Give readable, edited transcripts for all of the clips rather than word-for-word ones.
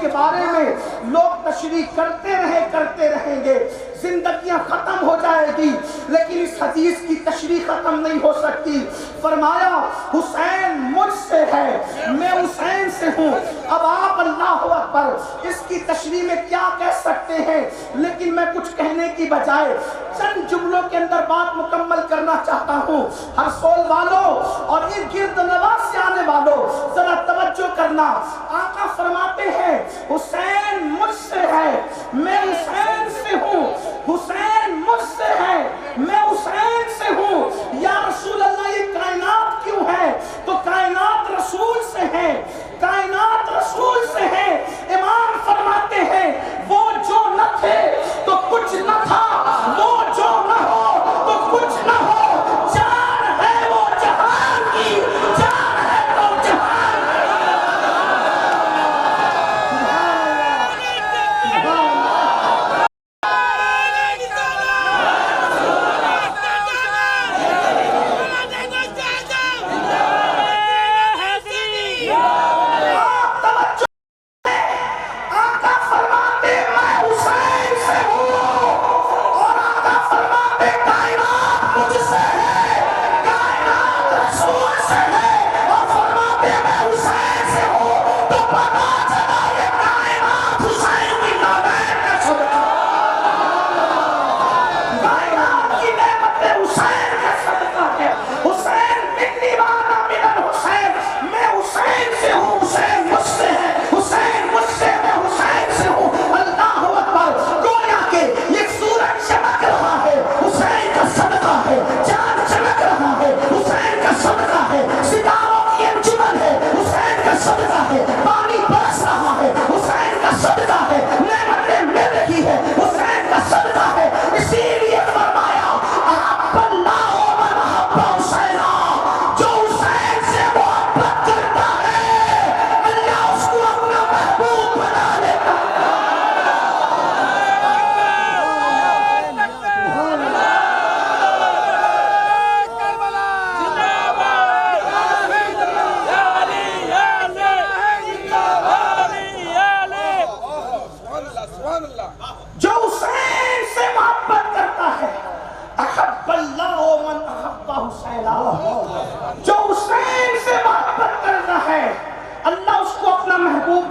کے بارے میں لوگ تشریح کرتے رہیں گے، زندگیاں ختم ہو جائے گی، لیکن اس حدیث کی تشریح ختم نہیں ہو سکتی۔ فرمایا حسین مجھ سے ہے، میں حسین سے ہوں۔ اب آپ اللہ اکبر اس کی تشریح میں کیا کہہ سکتے ہیں، لیکن میں کچھ کہنے کی بجائے چند جملوں کے اندر بات مکمل کرنا چاہتا ہوں۔ ہر سول والوں اور اس گرد نواز سے آنے والوں ذرا توجہ کرنا۔ آقا فرماتے ہیں حسین مجھ سے ہے، میں حسین سے ہوں۔ حسین مجھ سے ہے، میں حسین سے ہوں۔ یا رسول اللہ یہ کائنات کیوں ہے؟ تو کائنات رسول سے ہے، کائنات رسول سے ہے۔ امام فرماتے ہیں وہ جو نہ تھے تو کچھ نہ تھا، وہ جو نہ ہو تو کچھ نہ ہو۔ جان ہے وہ جہان کی، جان ہے تو جہان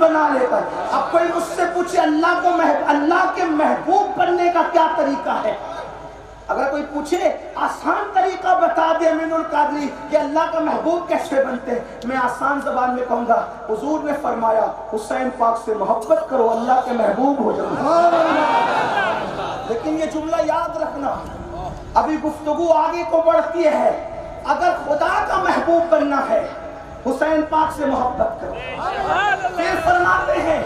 بنا لیتا ہے۔ اب کوئی مجھ سے پوچھے اللہ کے محبوب بننے کا کیا طریقہ ہے؟ اگر کوئی پوچھے آسان طریقہ بتا دے امین القادری کہ اللہ کا محبوب کیسے بنتے ہیں، میں آسان زبان میں کہوں گا حضور نے فرمایا حسین پاک سے محبت کرو اللہ کے محبوب ہو جاؤ۔ لیکن یہ جملہ یاد رکھنا، ابھی گفتگو آگے کو بڑھتی ہے۔ اگر خدا کا محبوب بننا ہے حسین پاک سے محبت کرو۔ پھر فرماتے ہیں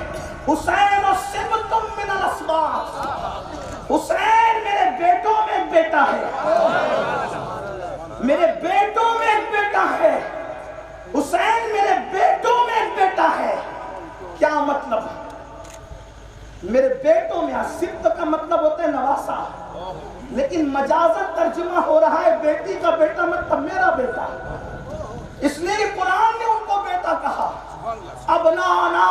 حسین و سبتم من الاسباط، حسین میرے بیٹوں میں ایک بیٹا ہے، میرے بیٹوں میں ایک بیٹا ہے، حسین میرے بیٹوں میں ایک بیٹا ہے۔ کیا مطلب ہے؟ میرے بیٹوں میں، سبت کا مطلب ہوتا ہے نواسا، لیکن مجازت ترجمہ ہو رہا ہے بیٹی کا بیٹا مطلب میرا بیٹا، اس لیے قرآن نے ان کو بیٹا کہا۔ ابنانا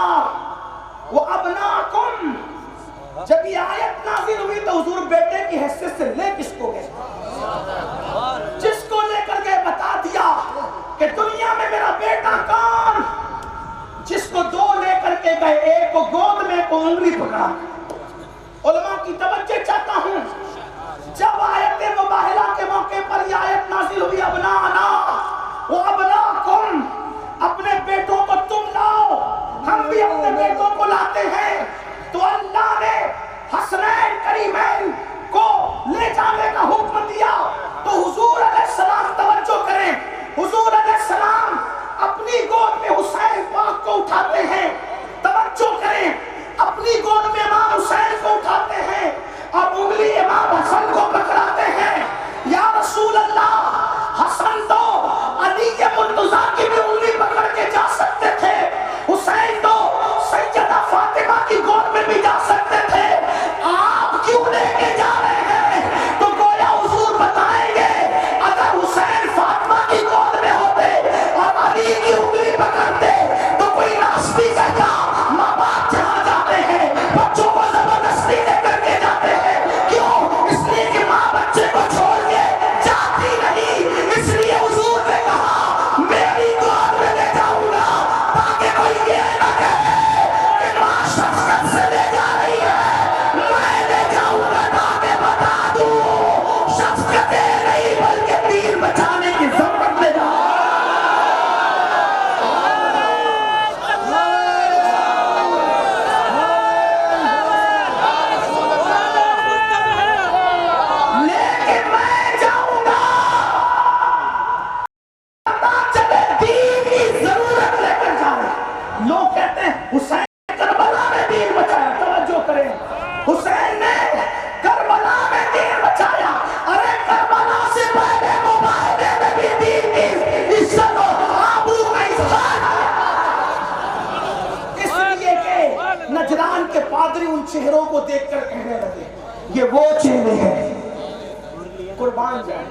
و ابناکم، جب یہ آیت نازل ہوئی تو حضور بیٹے کی حیثیت سے لے کس کو گئے؟ جس کو لے کر گئے بتا دیا کہ دنیا میں میرا بیٹا کون؟ جس کو دو لے کر کے گئے، ایک کو گود میں، ایک کو انگلی پکڑا۔ علماء کی توجہ چاہتا ہوں، جب آیت مباہلہ کے موقع پر یہ آیت نازل ہوئی ابنانا و ابناکم، اپنے بیٹوں کو تم لاؤ، ہم بھی اپنے بیٹوں کو لاتے ہیں، تو اللہ نے حسنین کریمین کو لے جانے کا حکم دیا۔ تو حضور علیہ السلام توجہ کریں، حضور علیہ السلام اپنی گود میں حسین پاک کو اٹھاتے ہیں، توجہ کریں، اپنی گود میں امام حسین کو اٹھاتے ہیں اور انگلی امام حسن کو پکڑاتے ہیں۔ یا رسول اللہ، حسن تو علی کے مرتضیٰ کی بھی انگلی پکڑ کے جا سکتے تھے، حسین تو سیدہ فاطمہ کی گود میں بھی جا سکتے تھے، آپ کیوں لے کے جا رہے ہیں؟ تو گویا حضور بتائیں گے اگر حسین فاطمہ کی گود میں ہوتے اور علی کی انگلی پکڑتے تو کوئی راستی کا کیا ماں باپ جہاں ان چہروں کو دیکھ کر کہنے لگے یہ وہ چہرے ہیں، قربان جائیں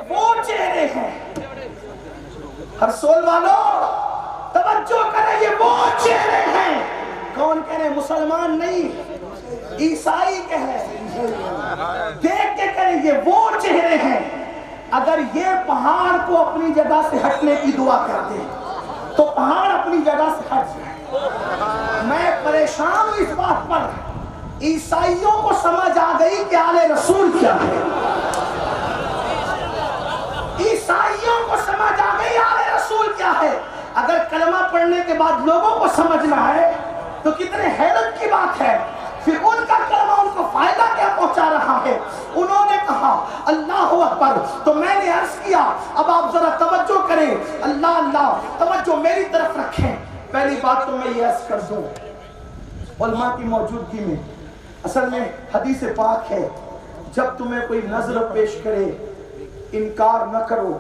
وہ چہرے ہیں۔ رسول والوں توجہ کریں، یہ وہ چہرے ہیں۔ کون کہہ رہے؟ مسلمان نہیں، عیسائی کہہ رہے، دیکھ کے کہیں یہ وہ چہرے ہیں۔ اگر یہ پہاڑ کو اپنی جگہ سے ہٹنے کی دعا کر دے تو پہاڑ اپنی جگہ سے ہٹ جائے۔ میں پریشان ہوں اس بات پر، عیسائیوں کو سمجھ آ گئی کہ آل رسول کیا ہے، عیسائیوں کو سمجھ آ گئی آل رسول کیا ہے۔ اگر کلمہ پڑھنے کے بعد لوگوں کو سمجھنا ہے تو کتنے حیرت کی بات ہے، پھر ان کا کلمہ ان کو فائدہ کیا پہنچا رہا ہے۔ انہوں نے کہا اللہ اکبر، تو میں نے عرض کیا اب آپ ذرا توجہ کریں، اللہ اللہ توجہ میری طرف رکھیں۔ پہلی بات تو میں یہ عرض کر دوں علماء کی موجودگی میں، اصل میں حدیث پاک ہے جب تمہیں کوئی نظر پیش کرے انکار نہ کرو،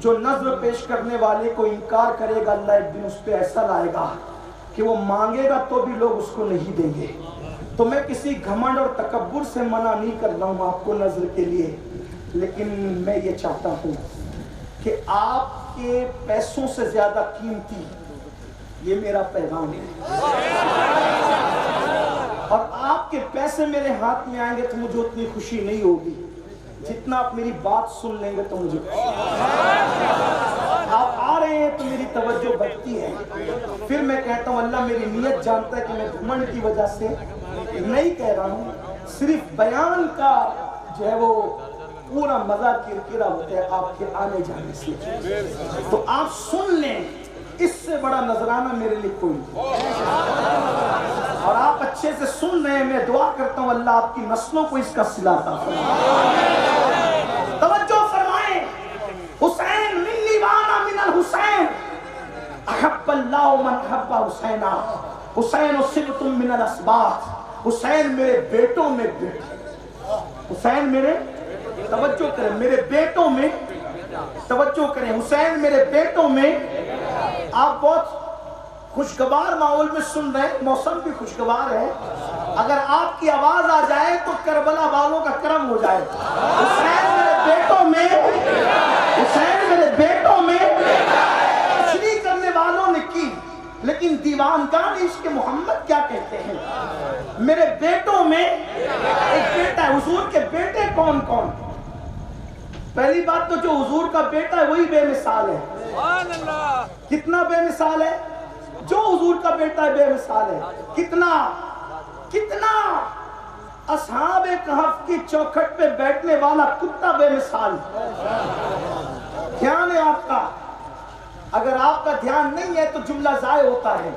جو نظر پیش کرنے والے کو انکار کرے گا اللہ ایک دن اس پہ ایسا لائے گا کہ وہ مانگے گا تو بھی لوگ اس کو نہیں دیں گے۔ تو میں کسی گھمنڈ اور تکبر سے منع نہیں کر رہا ہوں آپ کو نظر کے لیے، لیکن میں یہ چاہتا ہوں کہ آپ کے پیسوں سے زیادہ قیمتی یہ میرا پیغام ہے، اور آپ کے پیسے میرے ہاتھ میں آئیں گے تو مجھے اتنی خوشی نہیں ہوگی جتنا آپ میری بات سن لیں گے تو مجھے آپ آ رہے ہیں تو میری توجہ بڑھتی ہے۔ پھر میں کہتا ہوں اللہ میری نیت جانتا ہے کہ میں گھمنڈ کی وجہ سے نہیں کہہ رہا ہوں، صرف بیان کا جو ہے وہ پورا مزہ کرکرا ہوتا ہے آپ کے آنے جانے سے، تو آپ سن لیں، اس سے بڑا نذرانہ میرے لیے کوئی نہیں۔ اور آپ اچھے سے سن رہے ہیں، میں دعا کرتا ہوں اللہ آپ کی نسلوں کو اس کا صلہ عطا فرمائے۔ توجہ فرمائیں، حسین منی وانا من الحسین، احب اللہ من احب حسینا، حسین صبت من الاسباط، حسین میرے بیٹوں میں بیٹے، حسین میرے توجہ کریں میرے بیٹوں میں، توجہ کریں حسین میرے بیٹوں میں۔ آپ بہت خوشگوار ماحول میں سن رہے ہیں، موسم بھی خوشگوار ہے، اگر آپ کی آواز آ جائے تو کربلا والوں کا کرم ہو جائے۔ حسین میرے بیٹوں میں، حسین میرے بیٹوں میں تشریح کرنے والوں نے کی، لیکن دیوانگان عشق محمد کیا کہتے ہیں؟ میرے بیٹوں میں ایک بیٹا ہے۔ حضور کے بیٹے کون کون؟ پہلی بات تو جو حضور کا بیٹا ہے وہی بے مثال ہے۔ کتنا بے مثال ہے؟ جو حضور کا بیٹا ہے بے مثال ہے۔ کتنا کتنا اصحاب کہف کی چوکھٹ پہ بیٹھنے والا کتا بے مثال۔ دھیان ہے آپ کا، اگر آپ کا دھیان نہیں ہے تو جملہ ضائع ہوتا ہے۔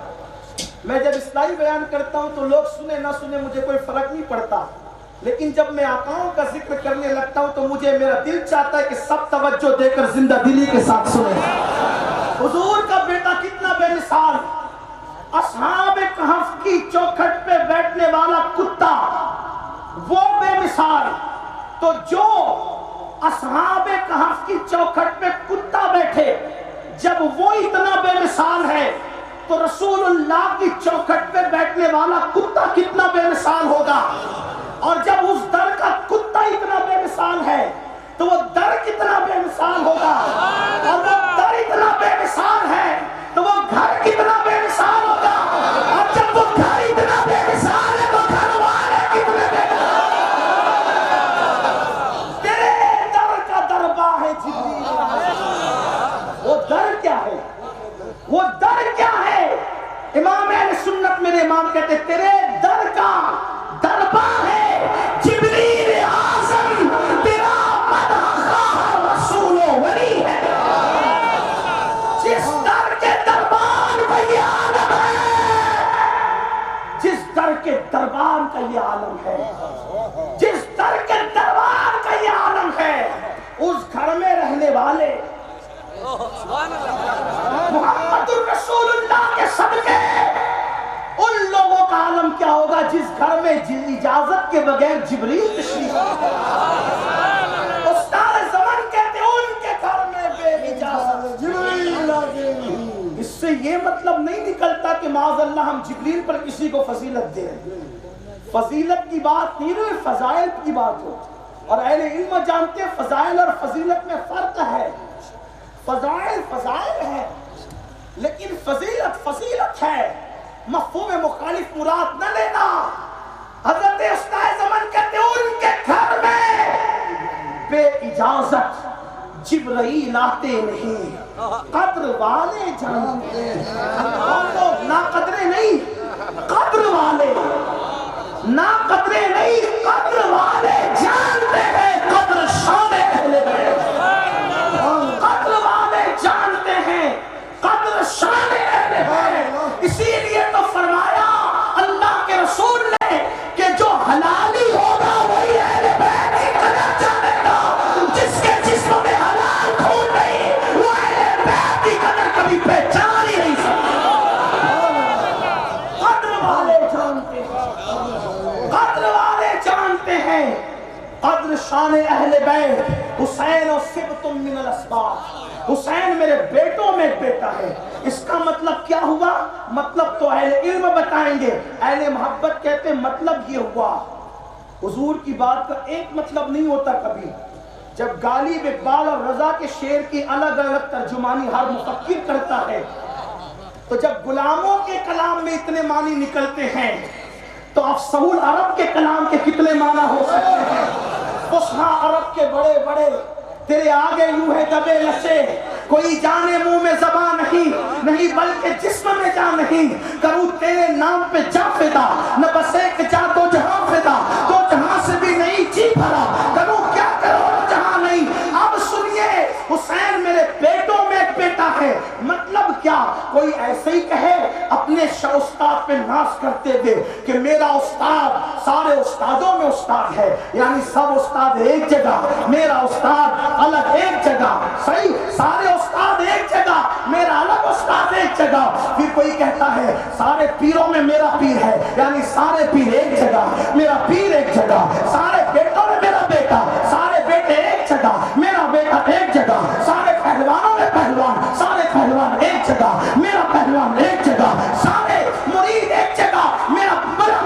میں جب اصلاحی بیان کرتا ہوں تو لوگ سنے نہ سنے مجھے کوئی فرق نہیں پڑتا، لیکن جب میں آقاؤں کا ذکر کرنے لگتا ہوں تو مجھے میرا دل چاہتا ہے کہ سب توجہ دے کر زندہ دلی کے ساتھ سنیں۔ حضور کا بیٹا کتنا بے مثال، اصحاب کہف کی چوکھٹ پہ بیٹھنے والا کتا وہ بے مثال۔ تو جو اصحاب کہف کی چوکھٹ پہ کتا بیٹھے جب وہ اتنا بے مثال ہے تو رسول اللہ کی چوکھٹ پہ بیٹھنے والا کتا کتنا بے مثال ہوگا۔ اور جب اس در کا کتا اتنا بے مثال ہے تو وہ در کتنا بے مثال ہوگا، اور وہ در اتنا بے مثال ہے تو وہ گھر کتنا بے مثال ہوگا، اور جب وہ گھر اتنا بے مثال ہے تو گھر والے کتنے بے مثال۔ تیرے در کا دربار ہے جبریل، وہ در کیا ہے؟ وہ در کیا ہے؟ امام اہل سنت میرے امام کہتے تیرے در کا دربار ہے جبریل اعظم، تیرا مدح خواہ رسول و ولی ہے۔ جس در کے دربار کا یہ عالم ہے، جس در کے دربار کا یہ عالم ہے، جس در کے دربار کا یہ عالم ہے، اس گھر میں رہنے والے محمد الرسول اللہ کے صدقے ان لوگوں کا عالم کیا ہوگا جس گھر میں اجازت کے بغیر جبریل تشریف لاتا ہے۔ استاد زمان کہتے ہیں ان کے گھر میں بے اجازت جبریل۔ اس سے یہ مطلب نہیں نکلتا کہ معاذ اللہ ہم جبریل پر کسی کو فضیلت دیں. فضیلت کی بات نہیں ہے، فضائل کی بات ہو. اور اہل علم جانتے ہیں فضائل اور فضیلت میں فرق ہے. فضائل فضائل ہے لیکن فضیلت فضیلت ہے. مفہوم مخالف مراد نہ لینا. حضرت استاد زمان کہتے ہیں ان کے گھر میں بے اجازت جبرائیل آتے نہیں، قدر والے جانتے ہیں. نا قدرے نہیں، قدر والے. نا قدرے نہیں، قدر والے جانتے ہیں قدر شان اہل بیت. قدر والے جانتے ہیں قدر شان اہل بیت. اسی لیے تو فرمایا اللہ کے رسول نے کہ جو حلالی ہوگا وہی اہل بیت کی قدر جانے گا. جس کے جسم میں حلال خون نہیں وہ اہل بیت کی قدر کبھی پہچان ہی نہیں سکتا. قدر والے جانتے ہیں، قدر والے جانتے ہیں قدر شان اہل بیت. حسین و سبط من الاسباط، حسین میرے بیٹوں میں ایک بیٹا ہے. اس کا مطلب کیا ہوا؟ مطلب تو اہل علم بتائیں گے. اہل محبت کہتے ہیں مطلب یہ ہوا. حضور کی بات کا ایک مطلب نہیں ہوتا کبھی. جب غالب اقبال اور رضا کے شعر کی الگ الگ ترجمانی ہر مفکر کرتا ہے تو جب غلاموں کے کلام میں اتنے معنی نکلتے ہیں تو افصح العرب کے کلام کے کتنے معنی ہو سکتے ہیں. فصحا عرب کے بڑے بڑے تیرے آگے یوں ہے دبے لچے، کوئی جانے منہ میں زبان نہیں بلکہ جسم میں جان نہیں. کروں تیرے نام پہ جا فدا، نہ بس ایک جا تو جہاں فدا، تو جہاں سے بھی نہیں جی بھرا. کروں کیا کرو جہاں نہیں. اب سنیے حسین میرے بیٹوں میں ایک بیٹا ہے. مطلب کیا؟ کوئی ایسے ہی کہے اپنے استاد پہ ناز کرتے ہوئے کہ میرا استاد سارے استادوں میں استاد ہے، یعنی سب استاد ایک جگہ، میرا استاد الگ ایک جگہ. صحیح، سارے استاد ایک جگہ، میرا الگ استاد ایک جگہ. پھر کوئی کہتا ہے سارے پیروں میں میرا پیر ہے، یعنی سارے پیر ایک جگہ، میرا پیر ایک جگہ. سارے بیٹوں میں میرا بیٹا، سارے بیٹے ایک جگہ، میرا بیٹا ایک جگہ. سارے پہلوانوں میں پہلوان، سارے پہلوان ایک جگہ، میرا پہلوان ایک جگہ. سارے مرید ایک جگہ، میرا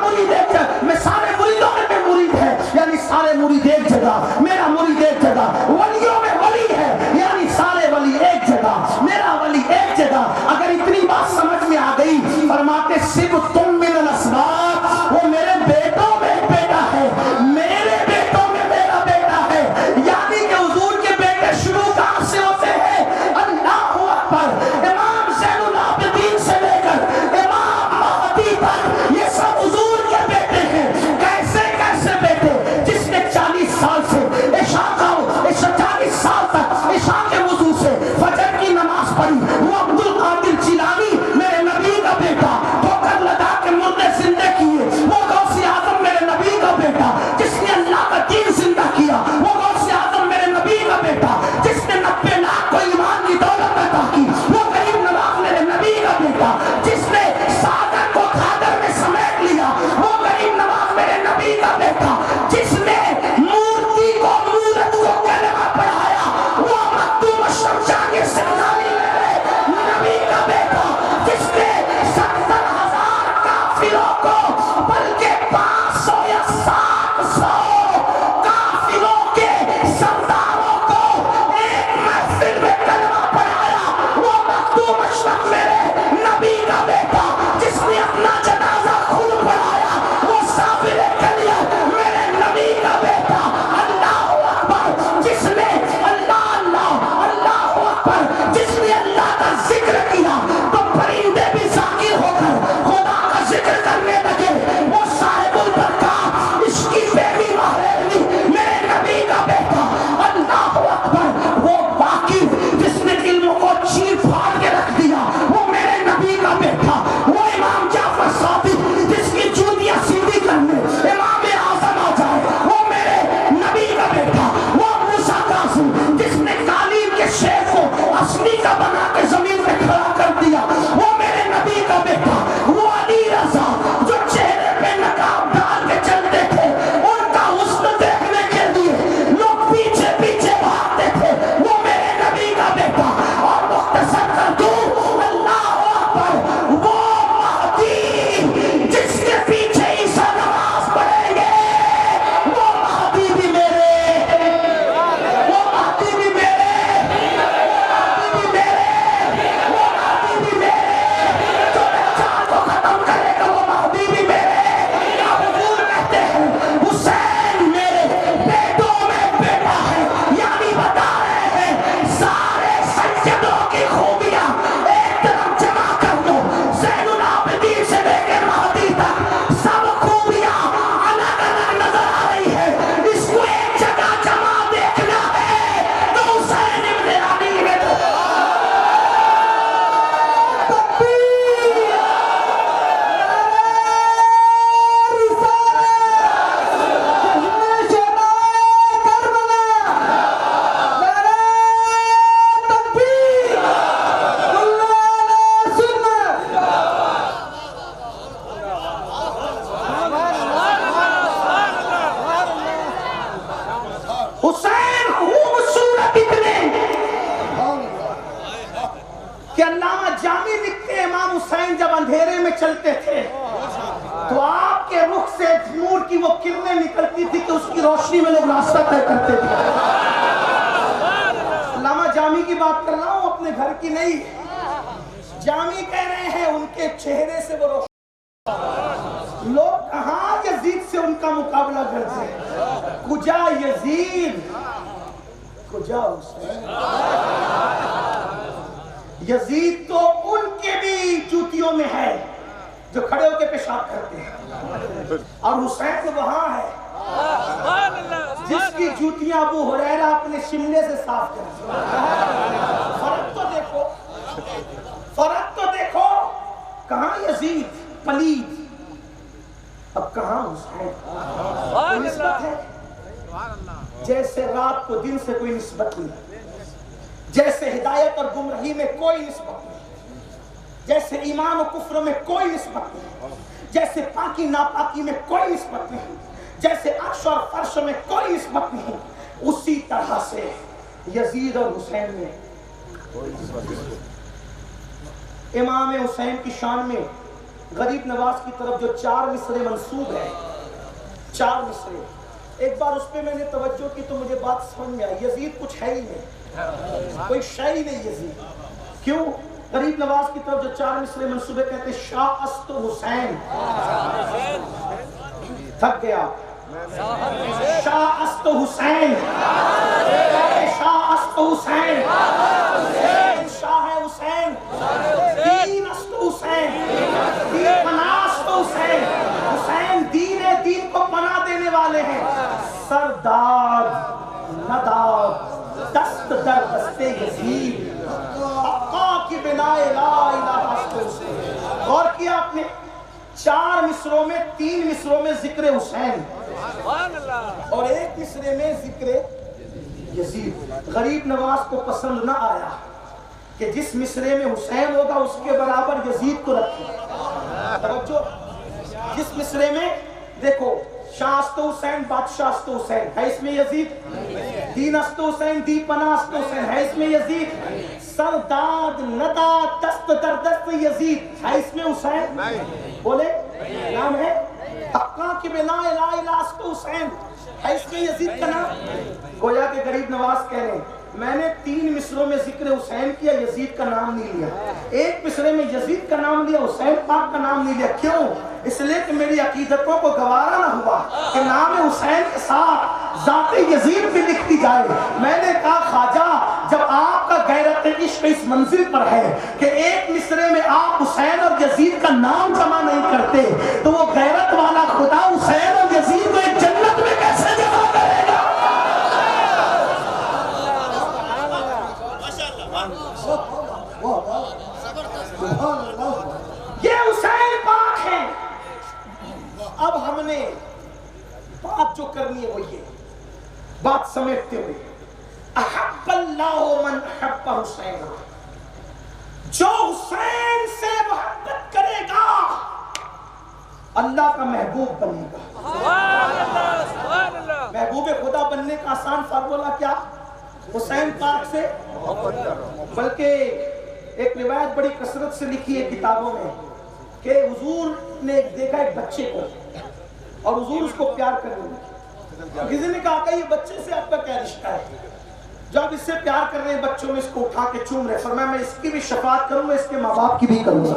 مرید ایک جگہ. میں سارے مریدوں میں مرید ہے، یعنی سارے مرید ایک جگہ، میرا مرید ایک جگہ. ولیوں میں ولی ہے، یعنی سارے ولی ایک جگہ، میرا ولی ایک جگہ. اگر اتنی بات سمجھ میں آ گئی، فرماتے سبط من الاسباط، وہ میرے بیٹوں میں ایک بیٹا ہے، میرے بیٹوں میں میرا بیٹا ہے. یعنی کہ حضور کے بیٹے شروع کہاں سے ہوتے ہیں؟ اللہ اکبر. امام زین العابدین سے لے کر امام مہدی تک یہ سب حضور کے بیٹے ہیں. کیسے کیسے بیٹے؟ جس نے 40 سال سے عشاء کا 40 سال تک عشاء کے وضو سے فجر کی نماز پڑھی، وہ عبد القادر جیلانی میرے نبی کا بیٹا. ٹھوکر لگا کے مردے زندہ کیے، وہ غوث اعظم میرے نبی کا بیٹا. جس نے اللہ کا دین زندہ کیا، وہ غوث اعظم میرے نبی کا بیٹا. جس نے 90 لاکھ کو ایمان کی دولت عطا کی، وہ غریب نواز میرے نبی کا بیٹا. جس نے ساگر کو کھادر میں سمیٹ لیا، وہ غریب نواز میرے نبی کا بیٹا. جس نے مورتی کو مورت کو کلمہ پڑھایا، وہ مخدوم شمشانی سنانی میرے نبی کا بیٹا. جس نے 70,000 کافروں کو بلکہ 500 یا 700 کافروں کے سرداروں کو ایک محفل میں کلمہ پڑھایا، وہ مخدوم اشرف میرے نبی کا بیٹا. جس نے اپنا جنازہ خود پڑھایا، وہ صابر کلیہ میرے نبی کا بیٹا. اللہ اکبر. جس نے اللہ اللہ اللہ اکبر، جس نے اللہ کا ذکر کیا تو پرندے بھی ذاکر ہو کر خدا کا ذکر کرنے لگے. وہ صاحب البرکات اس کی بیوی مہرنی میرے نبی کا بیٹا. اللہ اکبر. وہ باقی جس نے علم کو چیر پھاڑ کے رکھ دیا، وہ میرے نبی کا بیٹا. وہ امام جعفر صادق جس کی جوتیاں سیدھی کرنے امام اعظم آ جائے، وہ میرے نبی کا بیٹا. وہ موسیٰ کاظم جس نے قالین کے شیخ کو اصلی کا بنا کے زمین میں کھڑا کر دیا، وہ میرے نبی کا بیٹا. وہ علی رضا جو چہرے پہ نقاب ڈال کے چلتے تھے، ان کا حسن دیکھنے کے لیے لوگ پیچھے پیچھے بھاگتے تھے، وہ میرے نبی کا بیٹا. اور مختصر کر دوں، اللہ اکبر. چلتے تھے تو آپ کے رخ سے نور کی وہ کرنیں نکلتی تھی کہ اس کی روشنی میں لوگ راستہ طے کرتے تھے. علامہ جامی کی بات کر رہا ہوں، اپنے گھر کی نہیں. جامی کہہ رہے ہیں ان کے چہرے سے وہ روشنی. لوگ کہاں یزید سے ان کا مقابلہ کرتے ہیں. کجا یزید کجا حسین. یزید تو ان کے بھی جوتیوں میں ہے جو کھڑے ہو کے پیشاب کرتے ہیں، اور حسین تو وہاں ہے جس کی جوتیاں ابو ہریرہ اپنے شملے سے صاف کرتے ہیں. فرق تو دیکھو، فرق تو دیکھو. کہاں یزید پلید، اب کہاں حسین. کوئی نسبت ہے؟ جیسے رات کو دن سے کوئی نسبت نہیں، جیسے ہدایت اور گمراہی میں کوئی نسبت نہیں، جیسے ایمان و کفر میں کوئی نسبت نہیں، جیسے پاکی ناپاکی میں کوئی نسبت نہیں، جیسے عرش اور فرش میں کوئی نسبت نہیں، اسی طرح سے یزید اور حسین میں کوئی نسبت نہیں. امام حسین کی شان میں غریب نواز کی طرف جو 4 مصرے منسوب ہے، 4 مصرے، ایک بار اس پہ میں نے توجہ کی تو مجھے بات سمجھ میں آئی. یزید کچھ ہے ہی نہیں، کوئی شے ہی نہیں یزید. کیوں؟ غریب نواز کی طرف جو 4 مصرے منصوبے کہتے ہیں شاہ است حسین. تھک گیا. شاہ است حسین، شاہ است حسین، شاہ حسین، دین است حسین، دین پناہ است حسین. حسین دین ہے، دین کو پناہ دینے والے ہیں. سرداد نداد دست در دست یزید، حقا کی بنا لا الہ است حسین. غور کیا آپ نے؟ 4 مصروں میں 3 مصروں میں ذکر حسین اور 1 مصرے میں ذکر یزید. غریب نواز کو پسند نہ آیا کہ جس مصرے میں حسین ہوگا اس کے برابر یزید کو رکھیں. توجہ، جس مصرے میں دیکھو شاہ است حسین، بادشاہ است حسین، ہے اس میں یزید. دین است حسین، دی پناہ است حسین، ہے اس میں یزید. سرداد ندا دست در دست یزید، ہے اس میں حسین؟ بولے نام ہے. حقا کی بنا لا الہ است حسین، ہے اس میں یزید کا نام؟ گویا کہ غریب نواز کہہ رہے ہیں میں نے 3 مصروں میں ذکر حسین کیا، یزید کا نام نہیں لیا. 1 مصرے میں یزید کا نام لیا، حسین پاک کا نام نہیں لیا. کیوں؟ اس لیے کہ میری عقیدتوں کو گوارا نہ ہوا کہ نام حسین کے ساتھ ذات یزید بھی لکھتی جائے. میں نے کہا خواجہ جب آپ کا غیرت عشق اس منزل پر ہے کہ 1 مصرے میں آپ حسین اور یزید کا نام جمع نہیں کرتے تو وہ غیرت والا خدا حسین اور یزید کو ایک جنت میں کیسے جمع کرے گا؟ یہ حسین پاک ہے. اب ہم نے بات جو کرنی ہے وہ یہ بات سمیٹتے ہوئے احب اللہ من احب حسین، جو حسین سے محبت کرے گا اللہ کا محبوب بنے گا. محبوب خدا بننے کا آسان فارمولہ کیا؟ حسین پاک سے بلکہ ایک روایت بڑی کثرت سے لکھی ہے کتابوں میں کہ حضور نے دیکھا ایک بچے کو اور حضور اس کو پیار کرنے لگے. کسی نے کہا کہ یہ بچے سے آپ کا کیا رشتہ ہے؟ جب اس سے پیار کر رہے ہیں بچوں میں اس کو اٹھا کے چوم رہے، فرمایا میں اس کی بھی شفاعت کروں گا، اس کے ماں باپ کی بھی کروں گا.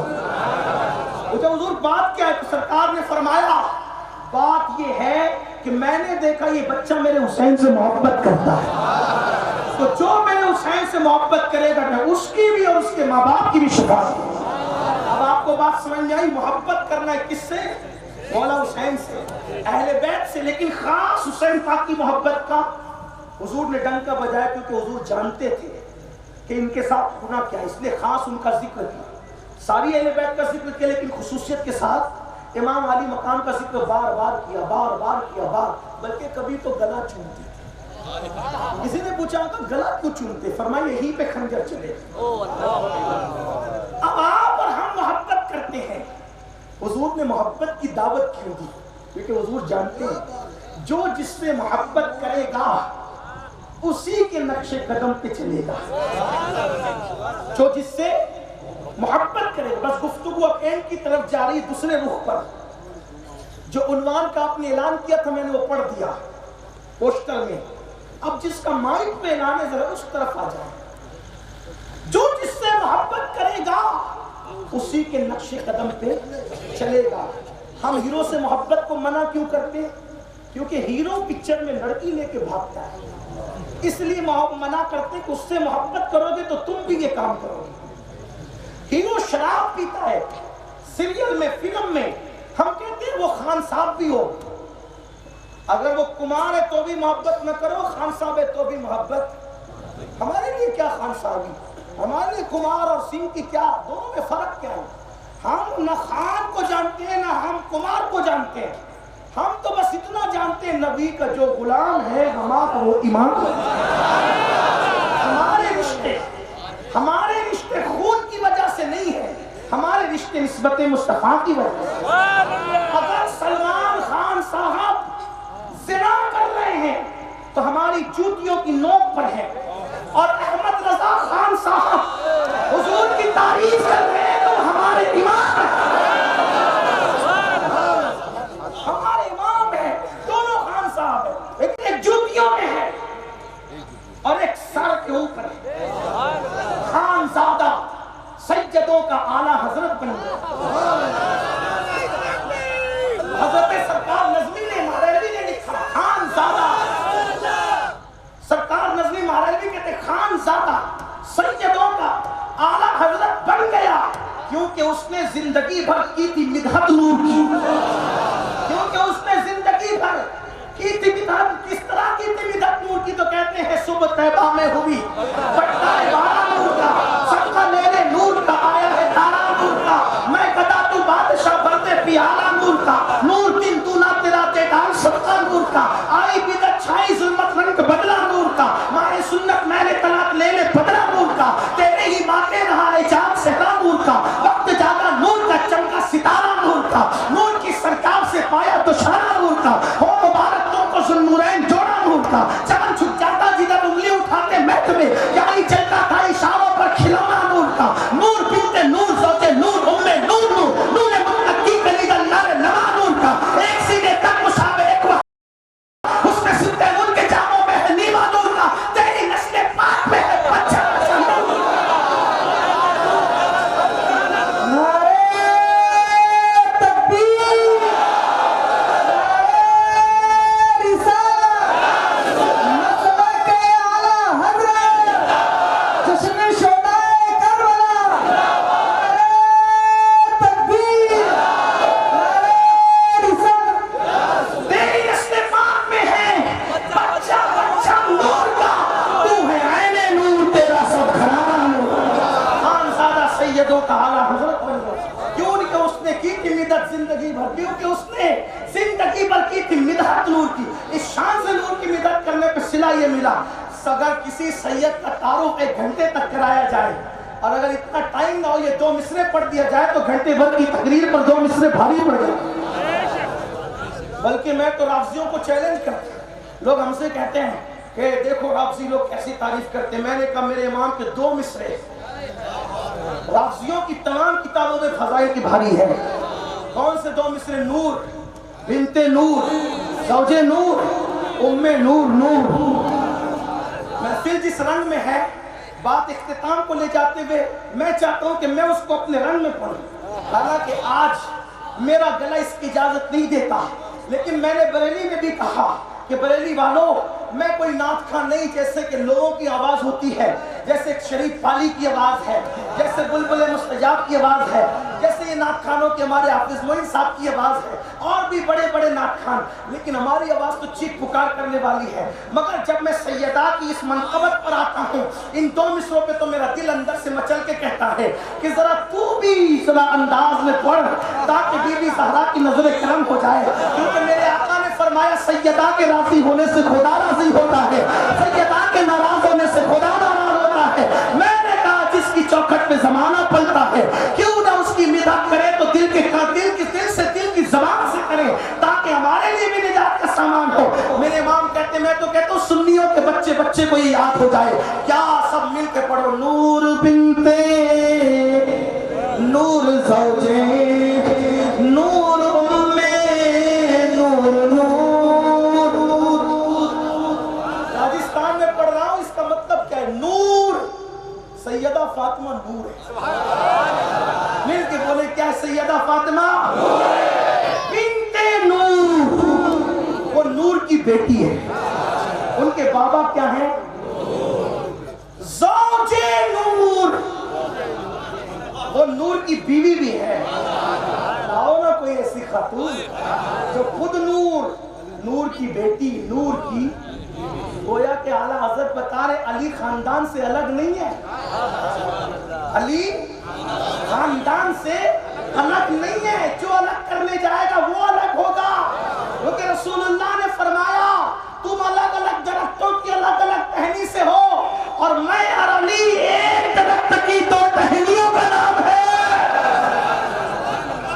تو حضور بات کیا ہے؟ تو سرکار نے فرمایا بات یہ ہے کہ میں نے دیکھا یہ بچہ میرے حسین سے محبت کرتا ہے، تو جو میرے حسین سے محبت کرے گا میں اس کی بھی اور اس کے ماں باپ کی بھی شفاعت کروں گا. اب آپ کو بات سمجھ میں آئی؟ محبت کرنا ہے کس سے؟ مولا حسین سے، اہل بیت سے، لیکن خاص حسین پاک کی محبت کا حضور نے ڈنکا بجایا کیونکہ حضور جانتے تھے کہ ان کے ساتھ ہونا کیا ہے، اس لیے خاص ان کا ذکر کیا. ساری اہل بیت کا ذکر کیا لیکن خصوصیت کے ساتھ امام علی مقام کا ذکر بار بار کیا، بلکہ کبھی تو گلا چومتے. کسی نے پوچھا کہ گلا کیوں چومتے؟ فرمایا یہیں پہ خنجر چلے. اب آپ اور ہم محبت کرتے ہیں، حضور نے محبت کی دعوت کیوں دی؟ کیونکہ حضور جانتے ہیں جو جس سے محبت کرے گا اسی کے نقش قدم پہ چلے گا. جو جس سے محبت کرے گا. بس گفتگو اب اینڈ کی طرف جا رہی دوسرے رخ پر. جو عنوان کا آپ نے اعلان کیا تھا میں نے وہ پڑھ دیا پوسٹر میں. اب جس کا مائک پہ اعلان ہے ذرا اس طرف آ جائے. جو جس سے محبت کرے گا اسی کے نقش قدم پہ چلے گا. ہم ہیرو سے محبت کو منع کیوں کرتے ہیں؟ کیونکہ ہیرو پکچر میں لڑکی لے کے بھاگتا ہے, اس لیے منع کرتے کہ اس سے محبت کرو گے تو تم بھی یہ کام کرو گے. ہیرو شراب پیتا ہے سیریل میں, فلم میں, ہم کہتے ہیں وہ خان صاحب بھی ہو. اگر وہ کمار ہے تو بھی محبت نہ کرو, خان صاحب ہے تو بھی محبت. ہمارے لیے کیا خان صاحبی, ہمارے لیے کمار اور سنگھ کی کیا, دونوں میں فرق کیا ہے؟ ہم نہ خان کو جانتے ہیں نہ ہم کمار کو جانتے ہیں. ہم تو بس اتنا جانتے ہیں نبی کا جو غلام ہے ہمارا وہ امام ہے. ہمارے رشتے خون کی وجہ سے نہیں ہے, ہمارے رشتے نسبت مصطفیٰ کی وجہ سے. اگر سلمان خان صاحب زنا کر رہے ہیں تو ہماری جوتیوں کی نوک پر ہے, اور احمد رضا خان صاحب حضور کی تعریف کر رہے ہیں تو ہمارے امام ہیں. ہمارے امام ہیں, دونوں خان صاحب ہیں, ایک جوتیوں میں ہے اور ایک سر کے اوپر ہے. خان زادہ سیدوں کا اعلیٰ حضرت بن گیا. حضرت سرکار نظمی نے مہاریلوی نے لکھا خان زادہ, سرکار نظمی مہاریلوی کہتے خان زادہ سیدوں کا اعلیٰ حضرت بن گیا کیونکہ اس نے زندگی بھر کی تھی مدحت نور کی. کیونکہ اس نے زندگی بھر کی تھی مدحت. کس طرح کی تھی مدحت نور کی؟ تو کہتے ہیں صبح طیبہ میں ہوئی پٹا ہے بارہ نور کا, صدقہ لینے نور کا, آیا ہے دارا نور کا, میں گدا تو بادشاہ بردے پیالہ نور کا, نور دن تو نہ تیرا تیدان صدقہ نور کا, آئی بدت چھائی ظلمت رنگ بدلا نور کا, ماہ سنت میں نے طلاق لے لے بدلا نور کا, تیرے ہی باتیں رہا ہے چاند صحرا نور کا, وقت جاگا نور کا, چمکا ستارہ نور کا, نور کی سرکار سے پایا دشارہ نور کا, ہو مبارک تم کو ذوالنورین جوڑا نور کا, چمن چھپ جاتا جدھر انگلی اٹھاتے مہد میں, یعنی چلتا تھا اشاروں پر کھلونا نور کا, نور پیتے نور سوچے نور امے نور نور, نور متقی کلی کا نار لما نور کا, ایک سینے تک مشابہ ایک وقت اس نے سنتے ان کے جاموں میں ہے نیما نور کا, تیری نسل پاک میں ہے بچہ بچہ نور کا. زندگی بھر, کیونکہ اس نے زندگی بھر کی تھی مدحت نور کی. اس شان سے نور کی مدحت کرنے پہ صلہ یہ ملا. اگر کسی سید کا تعارف 1 گھنٹے تک کرایا جائے اور اگر اتنا ٹائم نہ ہو یہ 2 مصرے پڑھ دیا جائے تو گھنٹے بھر کی تقریر پر 2 مصرے بھاری پڑ جائے. بلکہ میں تو رافضیوں کو چیلنج کرتا ہوں. لوگ ہم سے کہتے ہیں کہ دیکھو رافضی لوگ کیسی تعریف کرتے ہیں. میں نے کہا میرے امام کے 2 مصرے رافضیوں کی تمام کتابوں میں فضائل کی بھاری ہے. کون سے 2 مصرے؟ نور بنت نور, زوج نور, ام نور نور. محفل جس رنگ میں ہے, بات اختتام کو لے جاتے ہوئے میں چاہتا ہوں کہ میں اس کو اپنے رنگ میں پڑھوں. حالانکہ آج میرا گلا اس کی اجازت نہیں دیتا, لیکن میں نے بریلی میں بھی کہا کہ بریلی والوں میں کوئی نعت خواں نہیں جیسے کہ لوگوں کی آواز ہوتی ہے, جیسے شریف پالی کی آواز ہے, جیسے بلبل مستجاب کی آواز ہے, جیسے یہ نعت خانوں کے ہمارے حافظ معین صاحب کی آواز ہے, اور بھی بڑے بڑے نعت خان. لیکن ہماری آواز تو چیخ پکار کرنے والی ہے. مگر جب میں سیدہ کی اس منقبت پر آتا ہوں, ان 2 مصروں پہ تو میرا دل اندر سے مچل کے کہتا ہے کہ ذرا تو بھی ذرا انداز میں پڑھ تاکہ بی بی زہرا کی نظر کرم ہو جائے. کیونکہ میرے آقا نے فرمایا سیدہ کے راضی ہونے سے خدا راضی ہوتا ہے, سیدہ کے ناراض ہونے سے خدا ناراض ہوتا ہے. میں نے کہا جس کی چوکھٹ پہ زمانہ پلتا ہے کیوں نہ اس کی مدح کرے تو دل کی زبان سے کرے تاکہ ہمارے لیے بھی نجات کا سامان ہو. میرے امام کہتے, میں تو کہتا ہوں سنیوں کے بچے کو یہ یاد ہو جائے. کیا سب مل کے پڑھو, نور بنتے نور زوجے نور راجستھان میں پڑھ رہا ہوں، اس کا مطلب کیا ہے؟ نور، سیدہ فاطمہ نور ہے. مل کے بولے کیا سیدہ فاطمہ بنت نور، وہ نور کی بیٹی ہے. ان کے بابا کیا ہیں؟ زوجے نور، وہ نور کی بیوی بھی ہے. لاؤ نا کوئی ایسی خاتون جو خود نور کی بیٹی، نور کی. گویا کہ اعلیٰ حضرت بتا رہے علی خاندان سے الگ نہیں ہے، علی خاندان سے الگ نہیں ہے. جو الگ کرنے جائے گا وہ الگ ہوگا، کیونکہ رسول اللہ نے فرمایا تم الگ الگ درختوں کی الگ الگ ٹہنی سے ہو، اور میں اور علی ایک درخت کی دو ٹہنیوں کا نام ہے.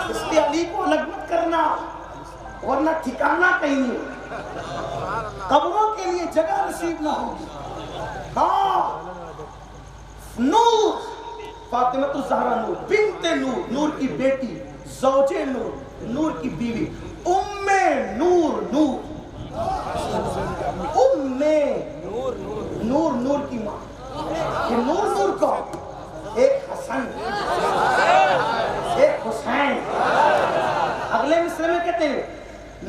اس لیے علی کو الگ مت کرنا، ورنہ ٹھکانا کہیں نہیں، قبروں کے لیے جگہ نصیب نہ ہوگی. ہاں، نور، فاطمہ الزہرا نور، بنت نور، نور کی بیٹی، زوجے نور، نور کی بیوی، ام نور، نور ام نور، نور کی ماں. یہ نور کو ایک حسن، ایک حسین. اگلے مصرے میں کہتے ہیں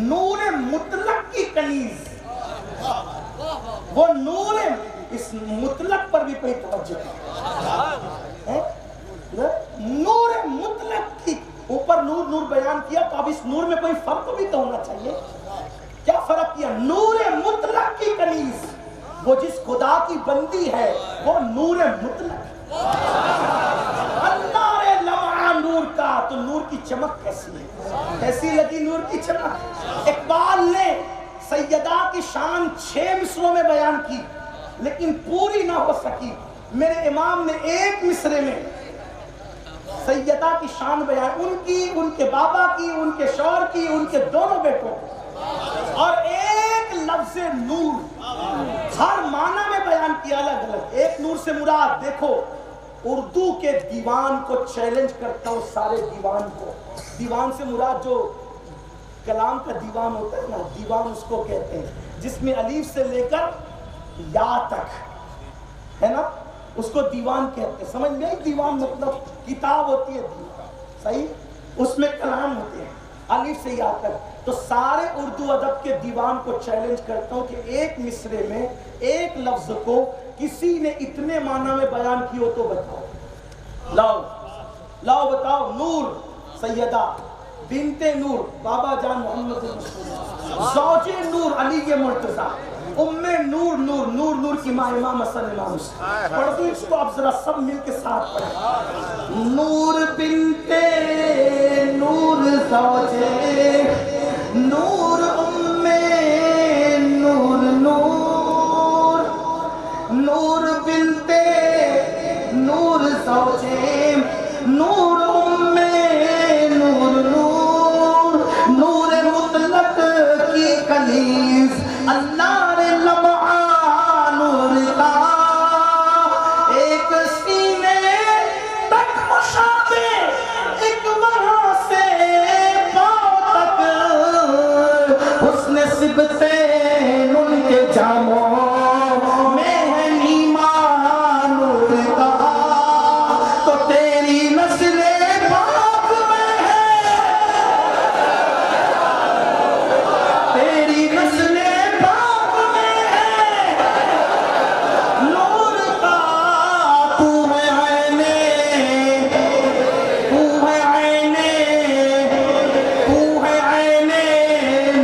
نور مطلق کی کنیز. وہ نور، اس مطلق پر بھی کوئی توجہ ہے؟ نور مطلق کی اوپر نور بیان کیا، تو اب اس نور میں کوئی فرق بھی تو ہونا چاہیے. کیا فرق کیا؟ نور مطلق کی کنیز، وہ جس خدا کی بندی ہے وہ نور مطلق. اللہ رے لمعہ نور کا، تو نور کی چمک کیسی ہے؟ کیسی لگی نور کی چمک؟ اقبال نے سیدہ کی شان 6 مصروں میں بیان کی، لیکن پوری نہ ہو سکی. میرے امام نے ایک مصرے میں سیدہ کی شان بیان، ان کی، ان کے بابا کی، ان کے شوہر کی، ان کے دونوں بیٹوں کی، اور ایک لفظ نور ہر معنی میں بیان کیا الگ الگ. ایک نور سے مراد دیکھو، اردو کے دیوان کو چیلنج کرتا ہوں، سارے دیوان کو. دیوان سے مراد جو کلام کا دیوان ہوتا ہے نا، دیوان اس کو کہتے ہیں جس میں الف سے لے کر یا تک ہے نا، اس کو دیوان کہتے ہیں. سمجھ میں دیوان مطلب کتاب ہوتی ہے، دیوان صحیح، اس میں کلام ہوتے ہیں الف سے یا تک. تو سارے اردو ادب کے دیوان کو چیلنج کرتا ہوں کہ ایک مصرے میں ایک لفظ کو کسی نے اتنے معنی میں بیان کی ہو تو بتاؤ. لاؤ بتاؤ. نور، سیدہ بنت نور، بابا جان محمد رسول، زوجے نور علی مرتضیٰ، ام نور، نور کی ماں امام حسن امام حسین. پڑھ دو اس کو اب ذرا سب مل کے ساتھ پڑھیں. نور بنت نور زوجے نور، ام نور، نور بنت نور زوجے نور، ام نور مطلق کی کنیز. اللہ رے لمعہ نور کا ایک سینے تک مشابہ، ایک وہاں سے پاؤں تک حسن سبتین ان کے جاموں میں ہے نیما نور کا. تو تیری نسل پاک میں ہے، تیری نسل پاک میں ہے نور کا. تو ہے عینے، تو ہے عینے، تو ہے عینے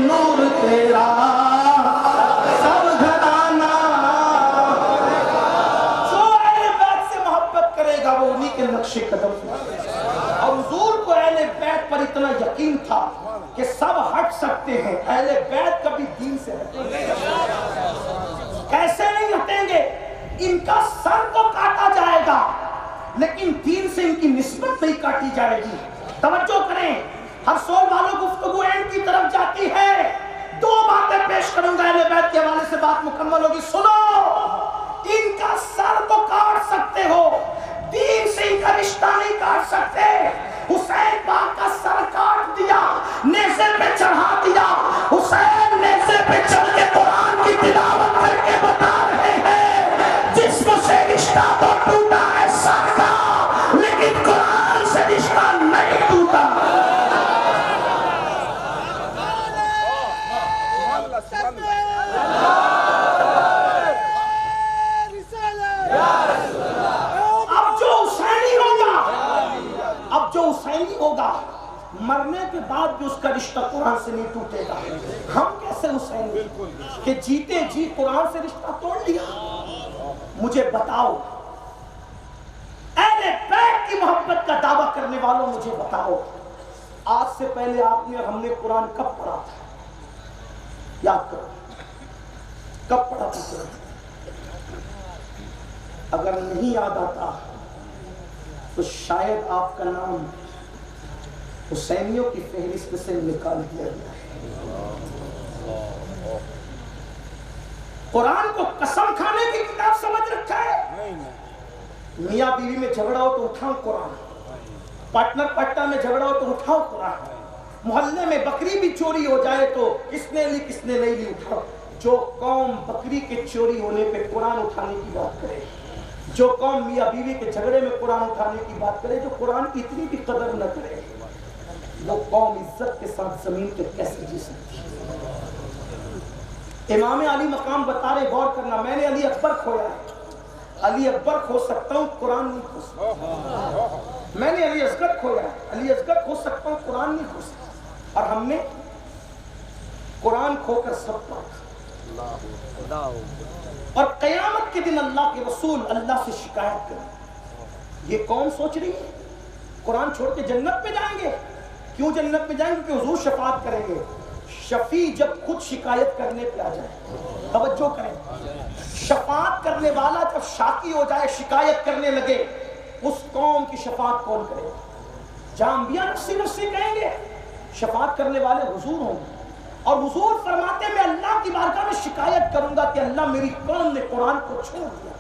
نور تیرا سب گھرانا. جو اہل بیت سے محبت کرے گا وہ انہی کے نقش قدم سے. اور حضور کو اہل بیت پر اتنا یقین تھا کہ سب ہٹ سکتے ہیں، اہل بیت کبھی دین سے ہٹیں گے. کیسے نہیں ہٹیں گے؟ ان کا سر تو کاٹا جائے گا لیکن دین سے ان کی نسبت نہیں کاٹی جائے گی. توجہ کریں، ہر سول والوں گفتگو اینڈ کی طرف جاتی ہے. 2 باتیں پیش کروں گا اہل بیت کے حوالے سے، بات مکمل ہوگی. سنو، ان کا سر تو کاٹ سکتے ہو، دین سے ان کا رشتہ نہیں کاٹ سکتے. حسین پاک کا سر کاٹ دیا، نیزے پہ چڑھا دیا. حسین نیزے پہ چڑھ کے قرآن کی تلاوت کر کے بتا رہے ہیں جسم سے رشتہ تو ٹوٹا ہے سر کا، لیکن قرآن سے رشتہ نہیں ٹوٹا. اب جو حسینی ہوگا مرنے کے بعد بھی اس کا رشتہ قرآن سے نہیں ٹوٹے گا. ہم کیسے حسینی کہ جیتے جی قرآن سے رشتہ توڑ لیا؟ مجھے بتاؤ اہل بیت کی محبت کا دعویٰ کرنے والوں، مجھے بتاؤ آج سے پہلے آپ نے اور ہم نے قرآن کب پڑھا تھا؟ یاد کرو کب پڑھا تھا؟ اگر نہیں یاد آتا تو شاید آپ کا نام حسینیوں کی فہرست سے نکال دیا گیا ہے. قرآن کو قسم کھانے کی کتاب سمجھ رکھا ہے. میاں بیوی میں جھگڑا ہو تو اٹھاؤ قرآن، پارٹنر میں جھگڑا ہو تو اٹھاؤ قرآن، محلے میں بکری بھی چوری ہو جائے تو کس نے لی کس نے نہیں لی اٹھاؤ. جو قوم بکری کے چوری ہونے پہ قرآن اٹھانے کی بات کرے، جو قوم میاں بیوی کے جھگڑے میں قرآن اٹھانے کی بات کرے، جو قرآن کی اتنی بھی قدر نہ کرے، وہ قوم عزت کے ساتھ زمین پہ کیسے جی سکتی؟ امام علی مقام بتا رہے، غور کرنا. میں نے علی اکبر کھویا ہے، علی اکبر کھو سکتا ہوں قرآن نہیں کھو سکتا. میں نے علی اصغر کھویا ہے، علی اصغر کھو سکتا ہوں قرآن نہیں کھو سکتا. اور ہم نے قرآن کھو کر سب پاک. اور قیامت کے دن اللہ کے رسول اللہ سے شکایت کریں. یہ قوم سوچ رہی ہے قرآن چھوڑ کے جنت میں جائیں گے. کیوں جنت میں جائیں گے؟ کہ حضور شفاعت کریں گے. شفیع جب خود شکایت کرنے پہ آ جائے، توجہ کریں، شفاعت کرنے والا جب شاکی ہو جائے، شکایت کرنے لگے، اس قوم کی شفاعت کون کرے؟ جہاں انبیاء نفسی نفسی کہیں گے، شفاعت کرنے والے حضور ہوں گے. اور حضور فرماتے میں اللہ کی بارگاہ میں شکایت کروں گا کہ اللہ میری قوم نے قرآن کو چھوڑ دیا.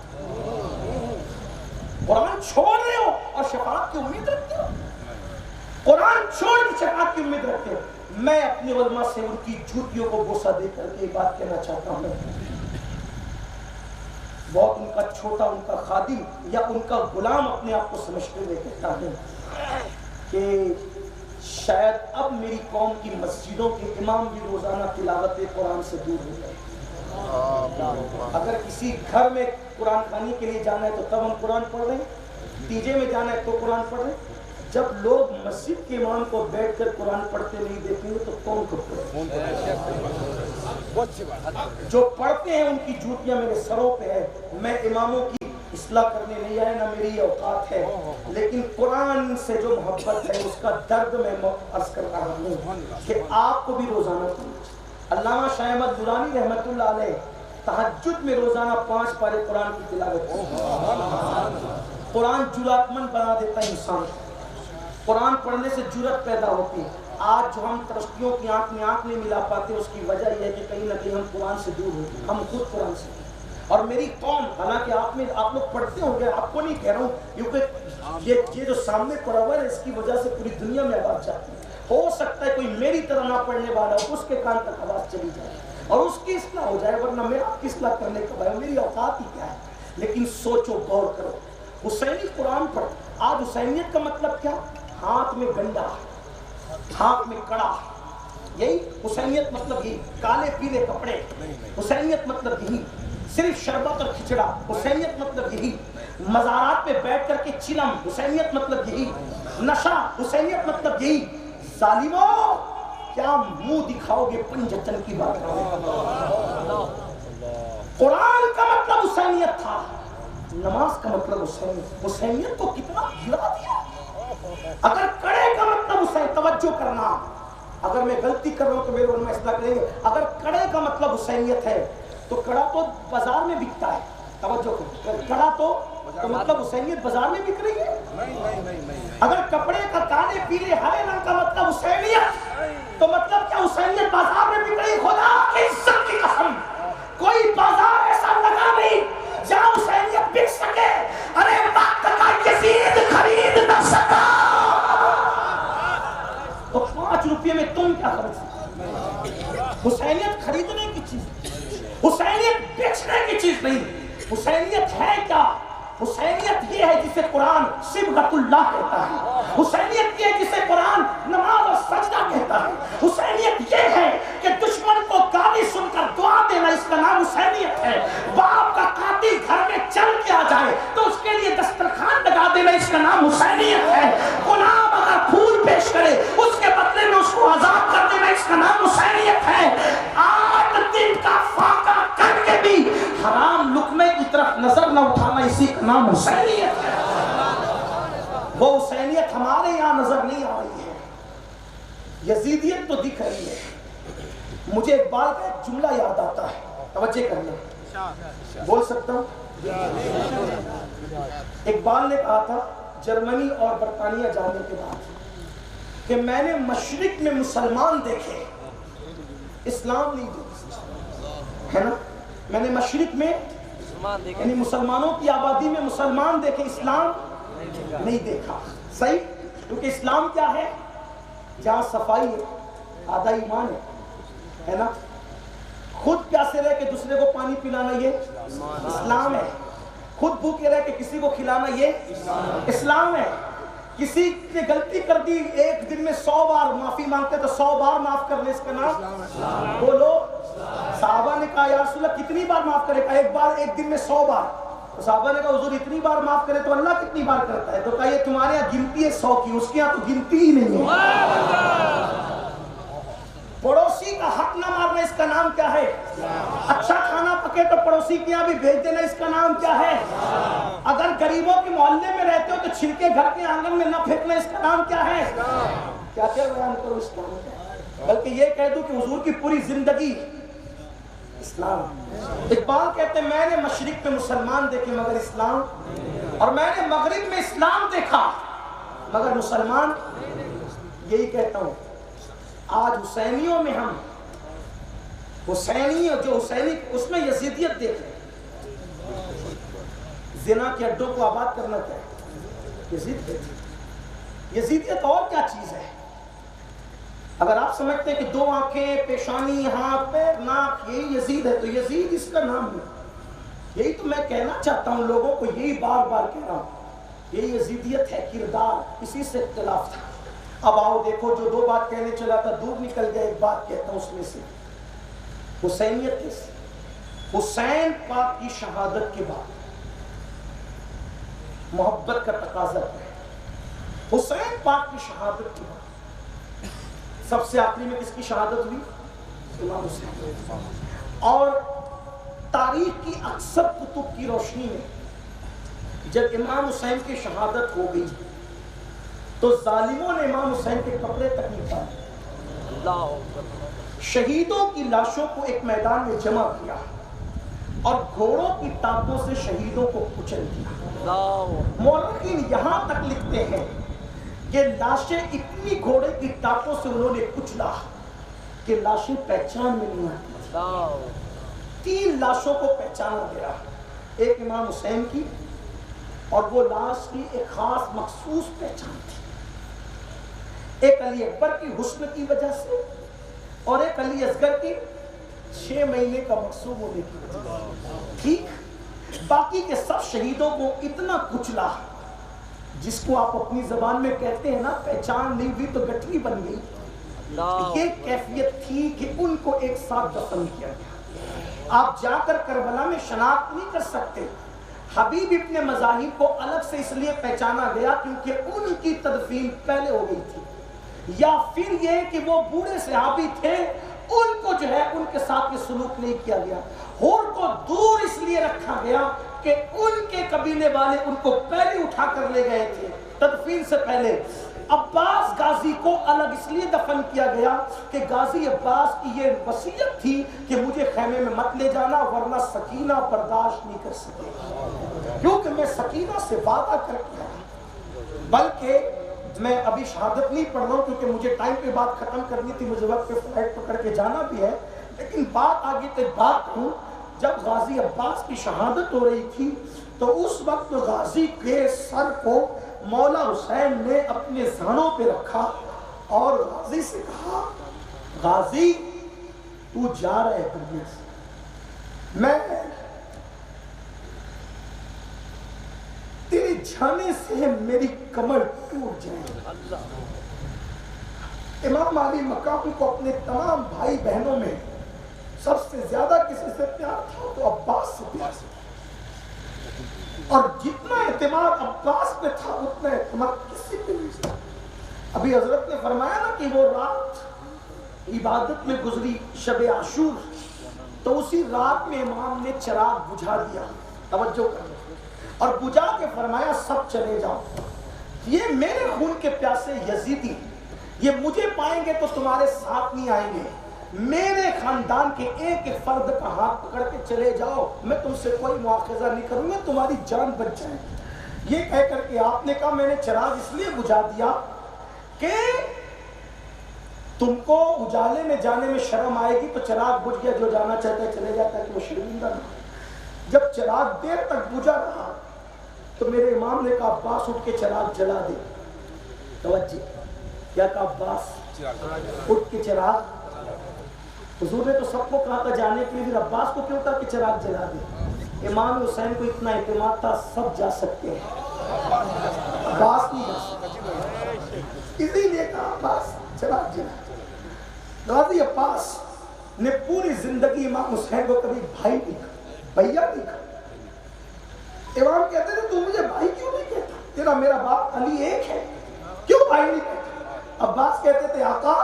قرآن چھوڑ رہے ہو اور شفاعت کی امید رکھتے ہو. قرآن چھوڑ کے شفاعت کی امید رکھتے ہو. میں اپنے علماء سے ان کی جھوٹیوں کو بوسہ دے کر کے بات کہنا چاہتا ہوں، بہت ان کا چھوٹا، ان کا خادم یا ان کا غلام اپنے آپ کو سمجھتے ہوئے کہتا ہوں کہ شاید اب میری قوم کی مسجدوں کے امام بھی روزانہ تلاوت قرآن سے دور ہو گئے. اگر کسی گھر میں قرآن خوانی کے لیے جانا ہے تو تب ہم قرآن پڑھ رہے ہیں، ڈی جے میں جانا ہے تو قرآن پڑھ رہے ہیں. جب لوگ مسجد کے امام کو بیٹھ کر قرآن پڑھتے نہیں دیکھیں گے تو کون کو پڑھے؟ جو پڑھتے ہیں ان کی جوتیاں میرے سروں پہ ہے. میں اماموں کی اصلاح کرنے نہیں آیا، نہ میری اوقات ہے، لیکن قرآن سے جو محبت ہے اس کا درد میں عرض کر رہا ہوں کہ آپ کو بھی روزانہ پڑھنا. علامہ شاہ احمد درانی رحمۃ اللہ علیہ تہجد میں روزانہ 5 پارے قرآن کی تلاوت کرتے. قرآن جرأت مند بنا دیتا ہے انسان. قرآن پڑھنے سے جرأت پیدا ہوتی ہے. آج جو ہم ترقیوں کی آنکھ میں آنکھ نہیں ملا پاتے اس کی وجہ یہ ہے کہ کہیں نہ کہیں ہم قرآن سے دور ہوتے ہیں، ہم خود قرآن سے. اور میری قوم، حالانکہ آپ لوگ پڑھتے ہوں گے، آپ کو نہیں کہہ رہا ہوں، کیونکہ یہ جو سامنے پڑھا ہوا ہے اس کی وجہ سے پوری دنیا میں آواز جاتی ہے. ہو سکتا ہے کوئی میری طرح نہ پڑھنے والا ہو، اس کے کان تک آواز چلی جائے اور اس کی اصلاح ہو جائے، ورنہ میں آپ کی اصلاح کرنے کا بھائی میری اوقات ہی کیا ہے. لیکن سوچو، غور کرو، حسینی قرآن پڑھو. آج حسینیت کا مطلب کیا؟ ہاتھ میں گنڈا، ہاتھ میں کڑا، یہی حسینیت مطلب. یہی کالے پیلے کپڑے، حسینیت مطلب یہی. صرف شربت اور کھچڑا، حسینیت مطلب یہی. مزارات پہ بیٹھ کر کے چلم، حسینیت مطلب یہی. نشہ، حسینیت مطلب یہی. ظالموں، کیا منہ دکھاؤ گے پنجتن کی بات؟ قرآن کا مطلب حسینیت تھا، نماز کا مطلب حسینیت. حسینیت کو کتنا گرا دیا. اگر کڑے کا مطلب حسین، توجہ کرنا، اگر میں غلطی کر رہا ہوں تو میرے علماء اصلاح کریں گے. اگر کڑے کا مطلب حسینیت ہے تو کڑا تو بازار میں بکتا ہے. توجہ کرو، کڑا تو مطلب حسینیت بازار میں بک رہی ہے. اگر کپڑے کا کالے پیلے ہرے رنگ کا مطلب حسینیت تو مطلب کیا حسینیت بازار میں بک رہی؟ خدا کی عزت کی قسم، کوئی بازار ایسا لگا نہیں جہاں حسینیت بک سکے. ارے وقت کا یزید خرید نہ سکا. روپے میں تم کیا خرچ؟ حسینیت خریدنے کی چیز، حسینیت بیچنے کی چیز نہیں۔ حسینیت ہے کیا؟ حسینیت یہ ہے جسے قرآن صبغۃ اللہ کہتا ہے، حسینیت یہ ہے جسے قرآن نماز اور سجدہ کہتا ہے، حسینیت یہ ہے کہ دشمن کو گالی سن کر دعا دینا، اس کا نام حسینیت ہے۔ باپ کا قاتل گھر میں چل کے آ جائے تو اس کے لیے دسترخوان لگا دینا، اس کا نام حسینیت ہے۔ غلام اگر پھول پیش کرے اس کے بدلے میں اس کو عذاب کر دینا، اس کا نام حسینیت ہے۔ 8 دن کا فاقہ کر کے بھی حرام لقمے کی طرف نظر نہ اٹھانا، اسی کا نام حسینیت ہے۔ وہ حسینیت ہمارے یہاں نظر نہیں آ رہی ہے، یزیدیت تو دکھ رہی ہے۔ مجھے اقبال کا ایک جملہ یاد آتا ہے، توجہ کرنا، بول سکتا ہوں؟ اقبال نے کہا تھا جرمنی اور برطانیہ جانے کے بعد کہ میں نے مشرق میں مسلمان دیکھے، اسلام نہیں دیکھا، ہے نا؟ میں نے مشرق میں یعنی مسلمانوں کی آبادی میں مسلمان دیکھے، اسلام نہیں دیکھا۔ صحیح؟ کیونکہ اسلام کیا ہے؟ جہاں صفائی ہے، آدھا ایمان ہے نا؟ خود پیاسے رہ کے دوسرے کو پانی پلانا یہ اسلام ہے، خود بھوکے رہ کے کسی کو کھلانا یہ اسلام ہے۔ کسی نے غلطی کر دی، ایک دن میں 100 بار معافی مانگتے تو 100 بار معاف کر لے، اس کا نام بولو۔ صحابہ نے کہا یا رسول اللہ کتنی بار معاف کرے؟ کہا ایک بار، ایک دن میں 100 بار۔ تو صحابہ نے کہا حضور اتنی بار معاف کرے تو اللہ کتنی بار کرتا ہے؟ تو کہا یہ تمہارے یہاں گنتی ہے 100 کی، اس کے یہاں تو گنتی ہی نہیں ہے۔ پڑوسی کا حق نہ مارنا، اس کا نام کیا ہے؟ اچھا کھانا پکے تو پڑوسی کے یہاں بھی بھیج دینا، اس کا نام کیا ہے؟ اگر غریبوں کے محلے میں رہتے ہو تو چھلکے گھر کے آنگن میں نہ پھینکنا، اس کا نام کیا ہے؟ کیا کیا بیان کرو اس کا؟ بلکہ یہ کہہ دوں کہ حضور کی پوری زندگی اسلام۔ اقبال کہتے ہیں میں نے مشرق میں مسلمان دیکھے مگر اسلام، اور میں نے مغرب میں اسلام دیکھا مگر مسلمان۔ یہی کہتا ہوں آج حسینیوں میں ہم حسینی جو حسینی اس میں یزیدیت دیکھ رہے ہیں۔ زنا کے اڈوں کو آباد کرنا کیا ہے؟ یزیدیت اور کیا چیز ہے؟ اگر آپ سمجھتے ہیں کہ 2 آنکھیں، پیشانی، ہاتھ، پیر، ناک یہی یزید ہے تو یزید اس کا نام ہے۔ یہی تو میں کہنا چاہتا ہوں لوگوں کو، یہی بار بار کہہ رہا ہوں، یہی یزیدیت ہے، کردار، اسی سے اختلاف تھا۔ اب آؤ دیکھو جو 2 بات کہنے چلا تھا دور نکل گیا، ایک بات کہتا ہوں اس میں سے حسینیت کیسے؟ حسین پاک کی شہادت کے بعد محبت کا تقاضا ہے۔ حسین پاک کی شہادت کے بعد سب سے آخری میں کس کی شہادت ہوئی؟ امام حسین۔ اور تاریخ کی اکثر کتب کی روشنی میں جب امام حسین کی شہادت ہو گئی تو ظالموں نے امام حسین کے کپڑے تک نہیں پائے، شہیدوں کی لاشوں کو ایک میدان میں جمع کیا اور گھوڑوں کی ٹانپوں سے شہیدوں کو کچل دیا۔ مورخین یہاں تک لکھتے ہیں کہ لاشیں اتنی گھوڑے کی ٹانپوں سے انہوں نے کچلا کہ لاشیں پہچان میں نہیں آتی۔ 3 لاشوں کو پہچانا گیا، ایک امام حسین کی، اور وہ لاش کی ایک خاص مخصوص پہچان تھی، ایک علی اکبر کی حسن کی وجہ سے اور ایک علی اصغر کی 6 مہینے کا مقصوم ہونے کی وجہ سے۔ ٹھیک، باقی کے سب شہیدوں کو اتنا کچلا جس کو آپ اپنی زبان میں کہتے ہیں نا پہچان نہیں ہوئی تو گٹھری بن گئی، یہ کیفیت تھی کہ ان کو ایک ساتھ دفن کیا گیا۔ آپ جا کر کربلا میں شناخت نہیں کر سکتے، حبیب ابن مذاہب کو الگ سے اس لیے پہچانا گیا کیونکہ ان کی تدفین پہلے ہو گئی تھی، یا پھر یہ کہ وہ بوڑھے صحابی تھے ان کو جو ہے ان کے ساتھ یہ سلوک نہیں کیا گیا۔ ہور کو دور اس لیے رکھا گیا کہ ان کے قبیلے والے ان کو پہلے اٹھا کر لے گئے تھے تدفین سے پہلے۔ عباس غازی کو الگ اس لیے دفن کیا گیا کہ غازی عباس کی یہ وصیت تھی کہ مجھے خیمے میں مت لے جانا ورنہ سکینہ برداشت نہیں کر سکے، کیونکہ میں سکینہ سے وعدہ کر کے آیا۔ بلکہ میں ابھی شہادت نہیں پڑھ رہا ہوں کیونکہ مجھے ٹائم پہ بات ختم کرنی تھی، مجھے وقت پہ فلائٹ پکڑ کے جانا بھی ہے، لیکن بات آگے تک بات ہوں۔ جب غازی عباس کی شہادت ہو رہی تھی تو اس وقت غازی کے سر کو مولا حسین نے اپنے زانوں پہ رکھا اور غازی سے کہا غازی تو جا رہے کرنے سے میں تیرے جانے سے میری کمر ٹوٹ جائے. امام علی مقام کو اپنے تمام بھائی بہنوں میں سب سے زیادہ کسی سے پیار تھا تو عباس سے پیار تھا, اور جتنا اعتماد عباس پہ تھا اتنا اعتماد کسی پہ نہیں تھا. ابھی حضرت نے فرمایا نا کہ وہ رات عبادت میں گزری شب عاشور, تو اسی رات میں امام نے چراغ بجھا دیا, توجہ کرنا, اور بجھا کے فرمایا سب چلے جاؤ, یہ میرے خون کے پیاسے یزیدی یہ مجھے پائیں گے تو تمہارے ساتھ نہیں آئیں گے, میرے خاندان کے ایک ایک فرد کا ہاتھ پکڑ کے چلے جاؤ, میں تم سے کوئی مواخذہ نہیں کروں گا, تمہاری جان بچ جائے. یہ کہہ کر کے آپ نے کہا میں نے چراغ اس لیے بجھا دیا کہ تم کو اجالے میں جانے میں شرم آئے گی, تو چراغ بجھ گیا, جو جانا چاہتا ہے چلے جاتا ہے کہ وہ شرمندہ نہ. جب چراغ دیر تک بجھا رہا تو میرے امام نے کہا عباس اٹھ کے چراغ جلا دے. توجہ, کیا کہا عباس اٹھ کے چراغ, حضور نے تو سب کو کہا تھا جانے کے لیے, پھر عباس کو کیوں کہا کہ چراغ جلا دے؟ امام حسین کو اتنا اعتماد تھا سب جا سکتے ہیں, عباس نہیں جا سکتے, اسی لیے کہا عباس چراغ جلا. غازی عباس نے پوری زندگی امام حسین کو کبھی بھائی نہیں کہا, بھیا نہیں کہا. امام کہتے تھے تو مجھے بھائی کیوں نہیں کہتا, تیرا میرا باپ علی ایک ہے, کیوں بھائی نہیں کہتا؟ عباس کہتے تھے آقا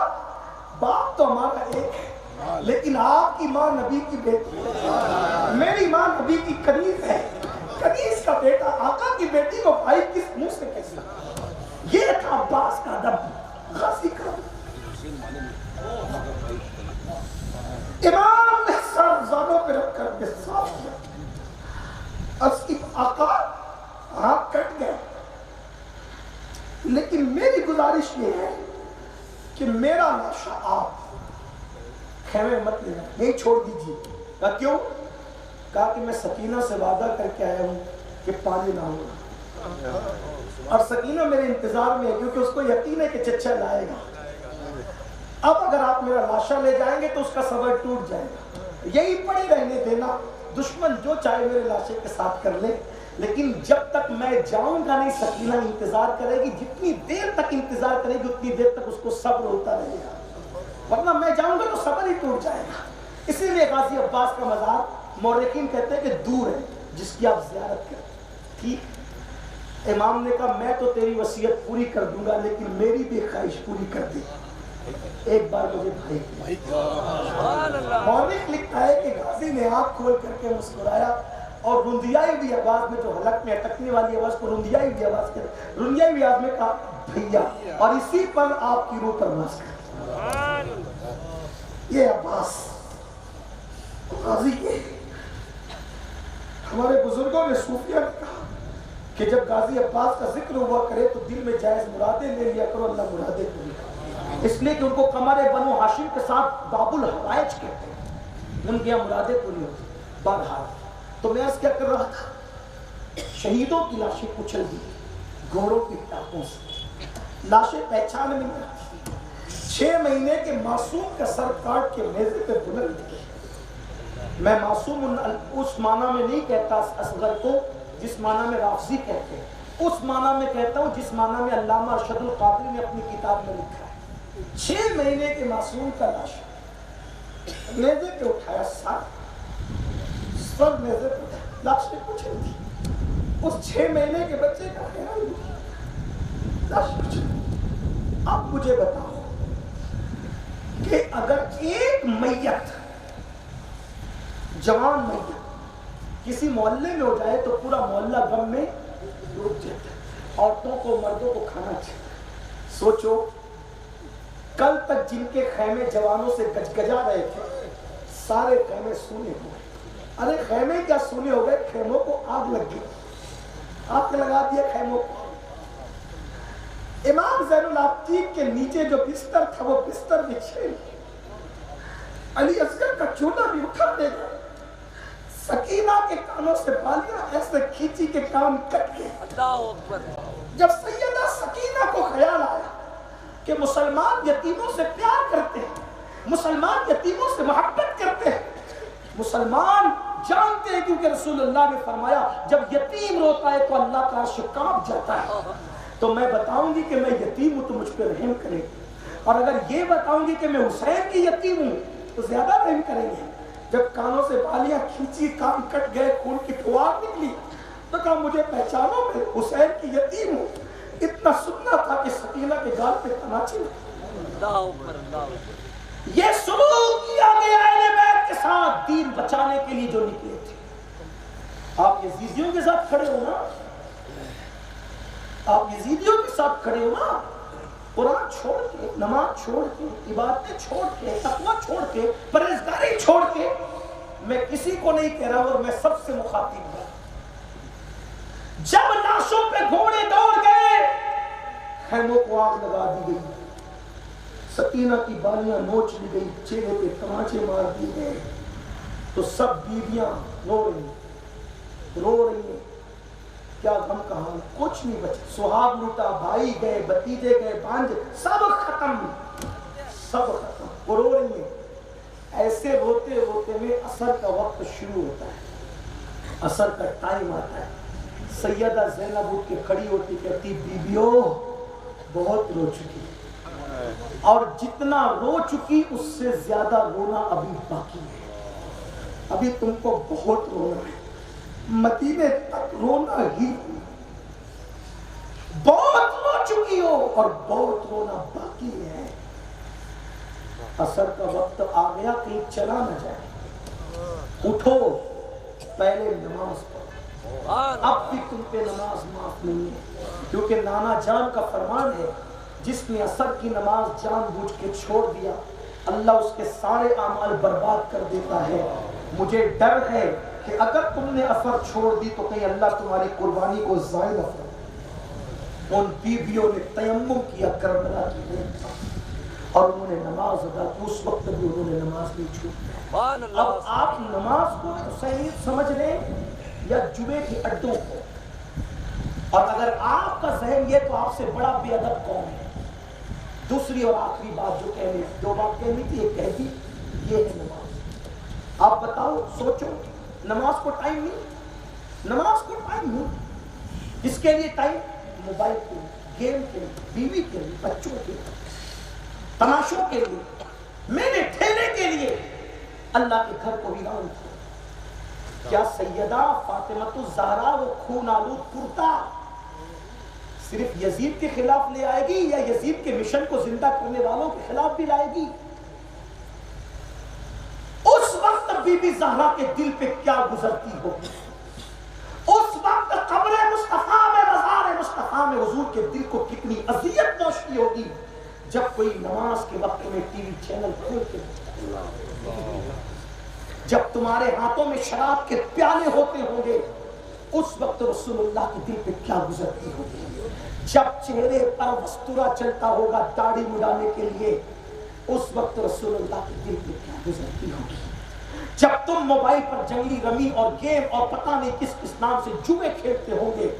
باپ تو ہمارا ایک ہے, لیکن آپ کی ماں نبی کی بیٹی ہے, میری ماں نبی کی کنیز ہے, کنیز کا بیٹا آقا کی بیٹی کو بھائی کس منہ سے کہہ سکتا؟ یہ تھا عباس کا ادب, غازی کا. امام نے سر زانوں پہ رکھ کر کے صاف کیا, اس کی آقا ہاتھ کٹ گئے, لیکن میری گزارش یہ ہے کہ میرا لاشا آپ خیمے مت لینا, نہیں چھوڑ دیجیے. کہا کیوں؟ کہا کہ میں سکینہ سے وعدہ کر کے آیا ہوں کہ پانی نہ ہوگا, اور سکینہ میرے انتظار میں ہے کیونکہ اس کو یقین ہے کہ چچا لائے گا. اب اگر آپ میرا لاشا لے جائیں گے تو اس کا صبر ٹوٹ جائے گا, یہی پڑے رہنے دینا, دشمن جو چاہے میرے لاشے کے ساتھ کر لے, لیکن جب تک میں جاؤں گا نہیں سکینہ انتظار کرے گی, جتنی دیر تک انتظار کرے گی اتنی دیر تک اس کو صبر ہوتا رہے گا, ورنہ میں جاؤں گا تو صبر ہی ٹوٹ جائے گا. اسی لیے غازی عباس کا مزار مورخین کہتے ہیں کہ دور ہے, جس کی آپ زیارت کریں. ٹھیک, امام نے کہا میں تو تیری وصیت پوری کر دوں گا, لیکن میری بھی خواہش پوری کر دے, ایک بار مجھے بھائی. مورخ لکھتا ہے کہ غازی نے آنکھ کھول کر کے مسکرایا اور رندیائی ہوئی آواز میں, جو حلق میں اٹکنے والی آواز کو رندیائی ہوئی آواز کہتے, رندیائی ہوئی آواز میں کہا بھیا, اور اسی پر آپ کی روح پرواز کر. یہ عباس غازی کے ہمارے بزرگوں نے صوفیہ نے کہا کہ جب غازی عباس کا ذکر ہوا کرے تو دل میں جائز مرادیں لے لیا کرو, اللہ مرادیں پوری کرے, اس لیے کہ ان کو قمر بنو ہاشم کے ساتھ باب الحوائج کہتے ہیں, ان کی مرادیں پوری ہوتی. بہرحال تو میں اس کیا کر رہا تھا, شہیدوں کی لاشیں کچل دی گھوڑوں کی ٹاپوں سے, لاشیں پہچان میں نہیں آتی. 6 مہینے کے معصوم کا سر کاٹ کے میزے پہ بلند کیا. میں معصوم اس معنی میں نہیں کہتا اصغر کو جس معنی میں رافضی کہتے ہیں, اس معنی میں کہتا ہوں جس معنی میں علامہ ارشد القادری نے اپنی کتاب میں لکھا ہے. 6 مہینے کے معصوم کا لاش میزے پہ اٹھایا, سر میزے پہ اٹھایا, لاشیں کچھ نہیں تھی. اس 6 مہینے کے بچے کا خیال نہیں, لاش کچھ نہیں. اب مجھے بتاؤ کہ اگر ایک میت, جوان میت کسی محلے میں ہو جائے تو پورا محلہ غم میں ڈوب جاتا ہے, عورتوں کو مردوں کو کھانا چاہیے. سوچو کل تک جن کے خیمے جوانوں سے گجگجا رہے تھے سارے خیمے سونے ہو گئے. ارے خیمے کیا سونے ہو گئے, خیموں کو آگ لگ گئی, آگ لگا دیا خیموں کو. امام زین العابدین کے نیچے جو بستر تھا وہ بستر بچھے, علی اصغر کا چولہا بھی اٹھا دے گئے, سکینہ کے کانوں سے بالیاں ایسے کھینچی کے کان کٹ گئے. جب سیدہ سکینہ کو خیال آیا کہ مسلمان یتیموں سے پیار کرتے ہیں، مسلمان یتیموں سے محبت کرتے ہیں، مسلمان جانتے ہیں، کیونکہ رسول اللہ نے فرمایا جب یتیم روتا ہے تو اللہ کا عرش کانپ جاتا ہے۔ تو میں بتاؤں گی کہ میں یتیم ہوں تو مجھ پہ رحم کرے گی، اور اگر یہ بتاؤں گی کہ میں حسین کی یتیم ہوں تو زیادہ رحم کریں گے۔ جب کانوں سے بالیاں کھینچی، کان کٹ گئے، خون کی فوار نکلی، تو کہا مجھے پہچانو، میں حسین کی یتیم ہوں۔ اتنا سننا تھا کہ سکینہ کے گال پہ تناچے یہ سلوک کیا گیا اہل بیت کے ساتھ دین بچانے کے لیے جو نکلے تھے۔ آپ یزیدیوں کے ساتھ کھڑے ہو نا، آپ یزیدیوں کے ساتھ کھڑے ہو نا، قرآن چھوڑ کے، نماز چھوڑ کے، عبادتیں چھوڑ کے، تقویٰ چھوڑ کے، پرہیزگاری چھوڑ کے، میں کسی کو نہیں کہہ رہا اور میں سب سے مخاطب ہوں۔ جب لاشوں پہ گھوڑے دوڑ گئے، خیموں کو آگ لگا دی گئی، سکینہ کی بالیاں نوچ لی گئی، چہرے پہ تماچے مار دی گئے، تو سب بیویاں رو رہی ہیں، کیا غم کا حال، کچھ نہیں بچا، سہاگ لوٹا، بھائی گئے، بھتیجے گئے، بھانجے، سب ختم، وہ رو رہی ہیں۔ ایسے روتے روتے میں عصر کا وقت شروع ہوتا ہے، عصر کا ٹائم آتا ہے، سیدہ زینب اٹھ کے کھڑی ہوتی، کہتی بیبیوں بہت رو چکی، اور جتنا رو چکی اس سے زیادہ رونا ابھی باقی ہے، ابھی تم کو بہت رونا ہے، مدینے تک رونا ہی، بہت رو چکی ہو اور بہت رونا باقی ہے۔ عصر کا وقت آ گیا، کہیں چلا نہ جائے، اٹھو پہلے نماز پڑھو، اب بھی تم پہ نماز معاف نہیں ہے، کیونکہ نانا جان کا فرمان ہے جس نے عصر کی نماز جان بوجھ کے چھوڑ دیا اللہ اس کے سارے اعمال برباد کر دیتا ہے۔ مجھے ڈر ہے کہ اگر تم نے عصر چھوڑ دی تو کہیں اللہ تمہاری قربانی کو ضائع نہ فرمائے۔ ان بیویوں نے تیمم کیا کربلا کی گھاٹ پر، اور انہوں نے نماز ادا کی، اس وقت بھی انہوں نے نماز نہیں چھوڑی۔ اب آپ نماز کو حسینیت سمجھ لیں یا جمعے کے اڈوں کو، اور اگر آپ کا ذہن یہ تو آپ سے بڑا بے ادب کون ہے۔ دوسری اور آخری بات جو کہنی، دو بات کہنی تھی، یہ کہہ دی، یہ ہے نماز۔ آپ بتاؤ، سوچو، نماز کو ٹائم نہیں، نماز کو ٹائم نہیں، اس کے لیے ٹائم موبائل کے لیے، گیم کے لیے، بیوی کے لیے، بچوں کے لیے، تماشوں کے لیے، میلے ٹھیلے کے لیے، اللہ کے گھر کو ویران تھا۔ کیا سیدہ فاطمہ الزہرا وہ خون آلود کرتا صرف یزید کے خلاف لے آئے گی یا یزید کے مشن کو زندہ کرنے والوں کے خلاف بھی لائے گی؟ اس وقت بی بی زہرا کے دل پہ کیا گزرتی ہوگی، اس وقت قبر مصطفیٰ میں، مزار مصطفیٰ میں حضور کے دل کو کتنی اذیت پہنچتی ہوگی جب کوئی نماز کے وقت میں ٹی وی چینل کھول کے، جب تمہارے ہاتھوں میں شراب کے پیالے ہوتے ہوں گے، اس وقت رسول اللہ کے دل پہ کیا گزرتی ہوگی؟ جب چہرے پر وستورا چلتا ہوگا داڑھی مڈانے کے لیے، اس وقت رسول اللہ کے دل پہ کیا گزرتی ہوگی؟ جب تم موبائل پر جنگلی رمی اور گیم اور پتہ نہیں کس کس نام سے جوئے کھیلتے ہوں گے،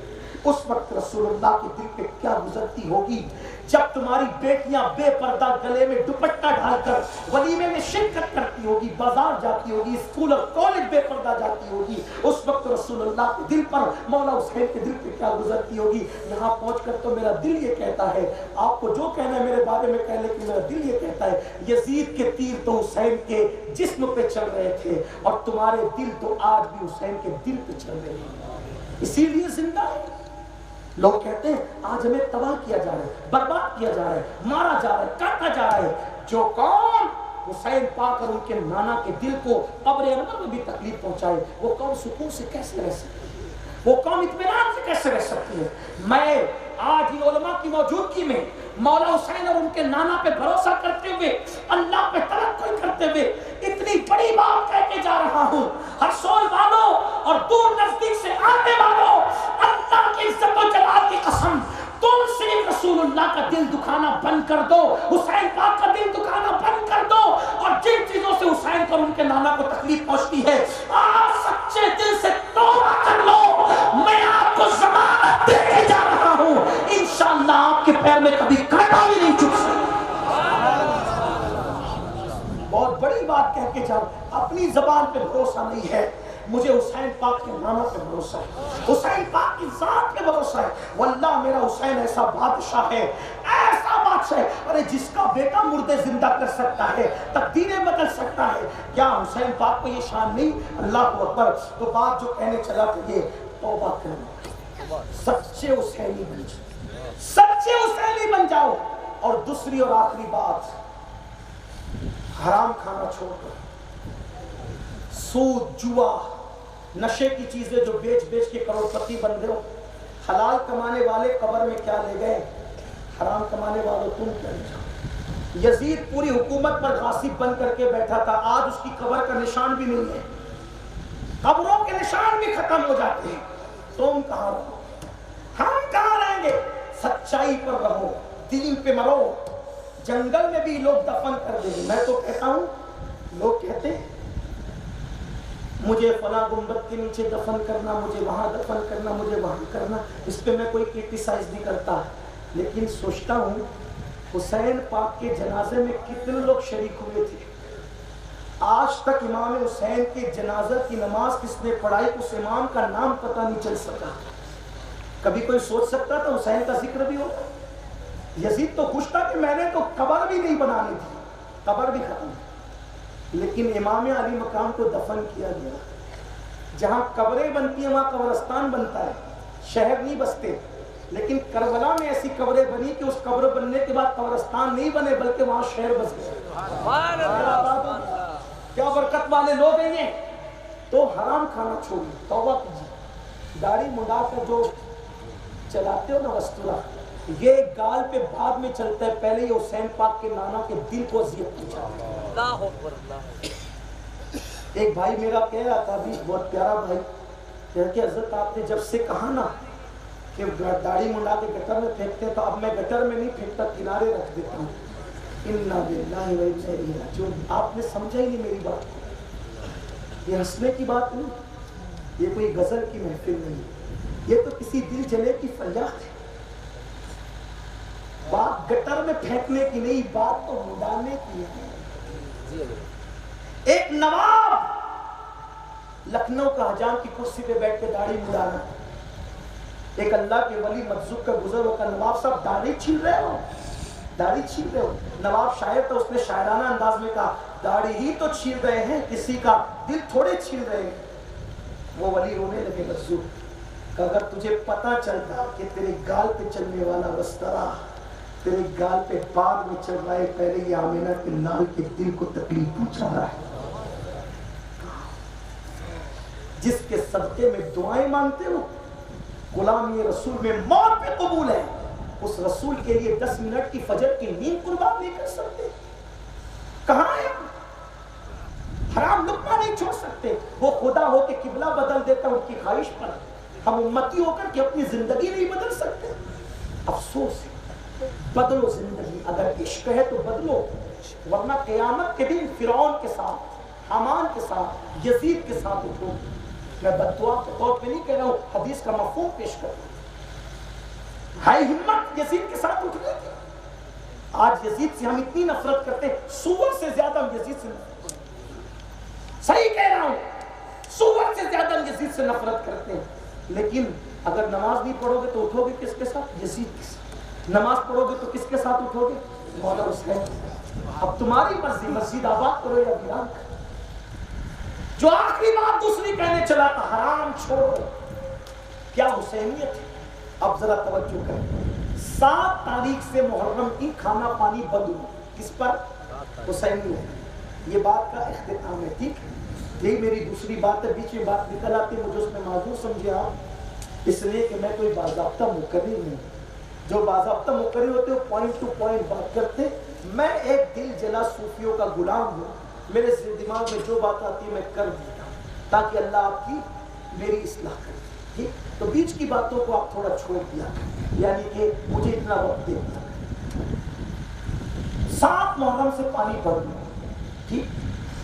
اس وقت رسول اللہ کے دل پہ کیا گزرتی ہوگی؟ جب تمہاری بیٹیاں بے پردہ گلے میں دوپٹہ ڈال کر ولیمے میں شرکت کرتی ہوگی، بازار جاتی ہوگی، اسکول اور کالج بے پردہ جاتی ہوگی، اس وقت رسول اللہ کے دل پر، مولا حسین کے دل پہ کیا گزرتی ہوگی؟ یہاں پہنچ کر تو میرا دل یہ کہتا ہے، آپ کو جو کہنا ہے میرے بارے میں کہہ لے، کہ میرا دل یہ کہتا ہے یزید کے تیر تو حسین کے جسم پہ چل رہے تھے، اور تمہارے دل تو آج بھی حسین کے دل پہ چل رہے ہیں، اسی لیے زندہ ہے۔ لوگ کہتے ہیں آج ہمیں تباہ کیا جا رہا ہے، برباد کیا جا رہا ہے، مارا جا رہا ہے، کاٹا جا رہا ہے۔ جو قوم حسین پا کر ان کے نانا کے دل کو قبر انور میں بھی تکلیف پہنچائے، وہ قوم سکون سے کیسے رہ سکتی ہے؟ وہ قوم اطمینان سے کیسے رہ سکتی ہے؟ میں آج ان علماء کی موجودگی میں مولا حسین اور ان کے نانا پہ بھروسہ کرتے ہوئے، اللہ پہ توکل کرتے ہوئے اتنی بڑی بات کہہ کے جا رہا ہوں، ہر سول والوں اور دور نزدیک سے آنے والوں، اللہ کی عزت و جلال کی قسم، تم صرف رسول اللہ کا دل دکھانا بند کر دو، حسین پاک کا دل دکھانا بند کر دو، اور جن چیزوں سے حسین کو اور ان کے نانا کو تکلیف پہنچتی ہے، آج سچے دل سے توبہ کر لو۔ میں آپ کو ضمانت دے کے جا رہا ہوں، انشاءاللہ آپ کے پیر میں کبھی کانٹا بھی نہیں چبھ سکتا۔ بات کہہ کے جاؤ، اپنی زبان پہ بھروسہ نہیں ہے، مجھے حسین پاک کے نامہ پہ بھروسہ ہے، حسین پاک کی ذات پہ بھروسہ ہے۔ واللہ میرا حسین ایسا بادشاہ ہے، ایسا بادشاہ ہے، ارے جس کا بیٹا مردے زندہ کر سکتا ہے، تقدیریں بدل سکتا ہے، کیا حسین پاک کو یہ شان نہیں؟ اللہ اکبر۔ تو بات جو کہنے چلا کہ یہ توبہ کرنا، سچے حسینی بن جاؤ، سچے حسینی بن جاؤ۔ اور دوسری اور آخری بات، حرام کھانا چھوڑ کر سود، جوا، نشے کی چیزیں جو بیچ بیچ کے کروڑپتی بن گئے ہو، حلال کمانے والے قبر میں کیا لے گئے، حرام کمانے والوں تم کیا لے جاؤ۔ یزید پوری حکومت پر غاصب بن کر کے بیٹھا تھا، آج اس کی قبر کا نشان بھی نہیں ہے، قبروں کے نشان بھی ختم ہو جاتے ہیں، تم کہاں رہو، ہم کہاں رہیں گے؟ سچائی پر رہو، دین پہ مرو۔ جنگل میں بھی لوگ دفن کر دیں گے، میں تو کہتا ہوں، لوگ کہتے ہیں مجھے فلاں گنبد کے نیچے دفن کرنا، مجھے وہاں دفن کرنا، مجھے وہاں کرنا، اس پہ میں کوئی کرٹیسائز نہیں کرتا، لیکن سوچتا ہوں حسین پاک کے جنازے میں کتنے لوگ شریک ہوئے تھے۔ آج تک امام حسین کے جنازہ کی نماز کس نے پڑھائی، اس امام کا نام پتہ نہیں چل سکا۔ کبھی کوئی سوچ سکتا تھا حسین کا ذکر بھی ہوتا؟ یزید تو خوش تھا کہ میں نے تو قبر بھی نہیں بنانی تھی، قبر بھی ختم، لیکن امام علی مقام کو دفن کیا گیا۔ جہاں قبریں بنتی ہیں وہاں قبرستان بنتا ہے، شہر نہیں بستے، لیکن کربلا میں ایسی قبریں بنی کہ اس قبر بننے کے بعد قبرستان نہیں بنے بلکہ وہاں شہر بس گئے۔ کیا برکت والے لوگ ہیں یہ۔ تو حرام کھانا چھوڑیے، توبہ کیجیے، داڑھی منڈا کر جو چلاتے ہو نا وسطرہ، یہ گال پہ بعد میں چلتا ہے، پہلے یہ حسین پاک کے نانا کے دل کو اذیت پہنچاتا ہے۔ ایک بھائی میرا کہہ رہا تھا ابھی، بہت پیارا بھائی، کہ حضرت آپ نے جب سے کہا نا کہ داڑھی منڈا کے گٹر میں پھینکتے تو اب میں گٹر میں نہیں پھینکتا، کنارے رکھ دیتا ہوں۔ انا للہ و انا الیہ راجعون۔ آپ نے سمجھا ہی نہیں میری بات، یہ ہنسنے کی بات نہیں، یہ کوئی غزل کی محفل نہیں، یہ تو کسی دل جلے کی فریاد ہے۔ بات گٹر میں پھینکنے کی نہیں، بات تو منڈانے کی ہے۔ ایک نواب لکھنؤ کا حجام کی کرسی پہ بیٹھ کے داڑھی منڈانا، ایک اللہ کے ولی مجذوب کا گزر ہو کر نواب صاحب داڑھی چھیل رہے ہو، داڑھی چھیل رہے ہو۔ نواب شاعر تھا، اس نے شاعرانہ انداز میں کہا داڑھی ہی تو چھیل رہے ہیں، کسی کا دل تھوڑے چھیل رہے ہیں۔ وہ ولی رونے لگے مجذوب کہ اگر تجھے پتہ چلتا کہ تیرے گال پہ چلنے والا وسطرہ تیرے گال پہ بعد میں چل رہا ہے، پہلے یہ آمینہ کے لال کے دل کو تکلیف پہنچا رہا ہے، جس کے صدقے میں دعائیں مانگتے ہو، غلامی رسول میں موت پہ قبول ہے، اس رسول کے لیے 10 منٹ کی فجر کی نیند قربان نہیں کر سکتے؟ کہاں ہے؟ حرام لقمہ نہیں چھوڑ سکتے۔ وہ خدا ہو کے قبلہ بدل دیتا ان کی خواہش پر، ہم امتی ہو کر کے اپنی زندگی نہیں بدل سکتے۔ افسوس ہے، بدلو زندگی، اگر عشق ہے تو بدلو، ورنہ قیامت کے دن فرعون کے ساتھ، حامان کے ساتھ، یزید کے ساتھ اٹھو۔ میں بددعا کے طور پہ نہیں کہہ رہا ہوں، حدیث کا مفہوم پیش کر رہا ہوں۔ ہائی ہمت یزید کے ساتھ اٹھنے کی۔ آج یزید سے ہم اتنی نفرت کرتے ہیں، سور سے زیادہ ہم یزید سے نفرت کرتے ہیں۔ صحیح کہہ رہا ہوں، سور سے زیادہ ہم یزید سے نفرت کرتے ہیں۔ لیکن اگر نماز نہیں پڑھو گے تو اٹھو گے کس کے ساتھ؟ یزید کے ساتھ۔ نماز پڑھو گے تو کس کے ساتھ اٹھو گے؟ مولا حسین۔ اب تمہاری مرضی، مسجد آباد کرو یا ویران کرو۔ جو آخری بات دوسری کہنے چلا تھا، حرام چھوڑو، کیا حسینیت ہے؟ اب ذرا توجہ کریں، 7 تاریخ سے محرم کی کھانا پانی بند ہو، کس پر؟ حسینیت۔ یہ بات کا اختتام ہے، ٹھیک ہے؟ یہی میری دوسری بات ہے، بیچ میں بات نکل آتی ہے، مجھے اس میں معذور سمجھے آپ، اس لیے کہ میں کوئی باضابطہ مقرر نہیں، جو باضابطہ مقرر ہوتے وہ پوائنٹ ٹو پوائنٹ بات کرتے، میں ایک دل جلا صوفیوں کا غلام ہوں، میرے دماغ میں جو بات آتی ہے میں کر دیتا ہوں تاکہ اللہ آپ کی میری اصلاح کرے، ٹھیک؟ تو بیچ کی باتوں کو آپ تھوڑا چھوڑ دیا، یعنی کہ مجھے اتنا وقت دے دیا۔ 7 محرم سے پانی پڑ گیا، ٹھیک؟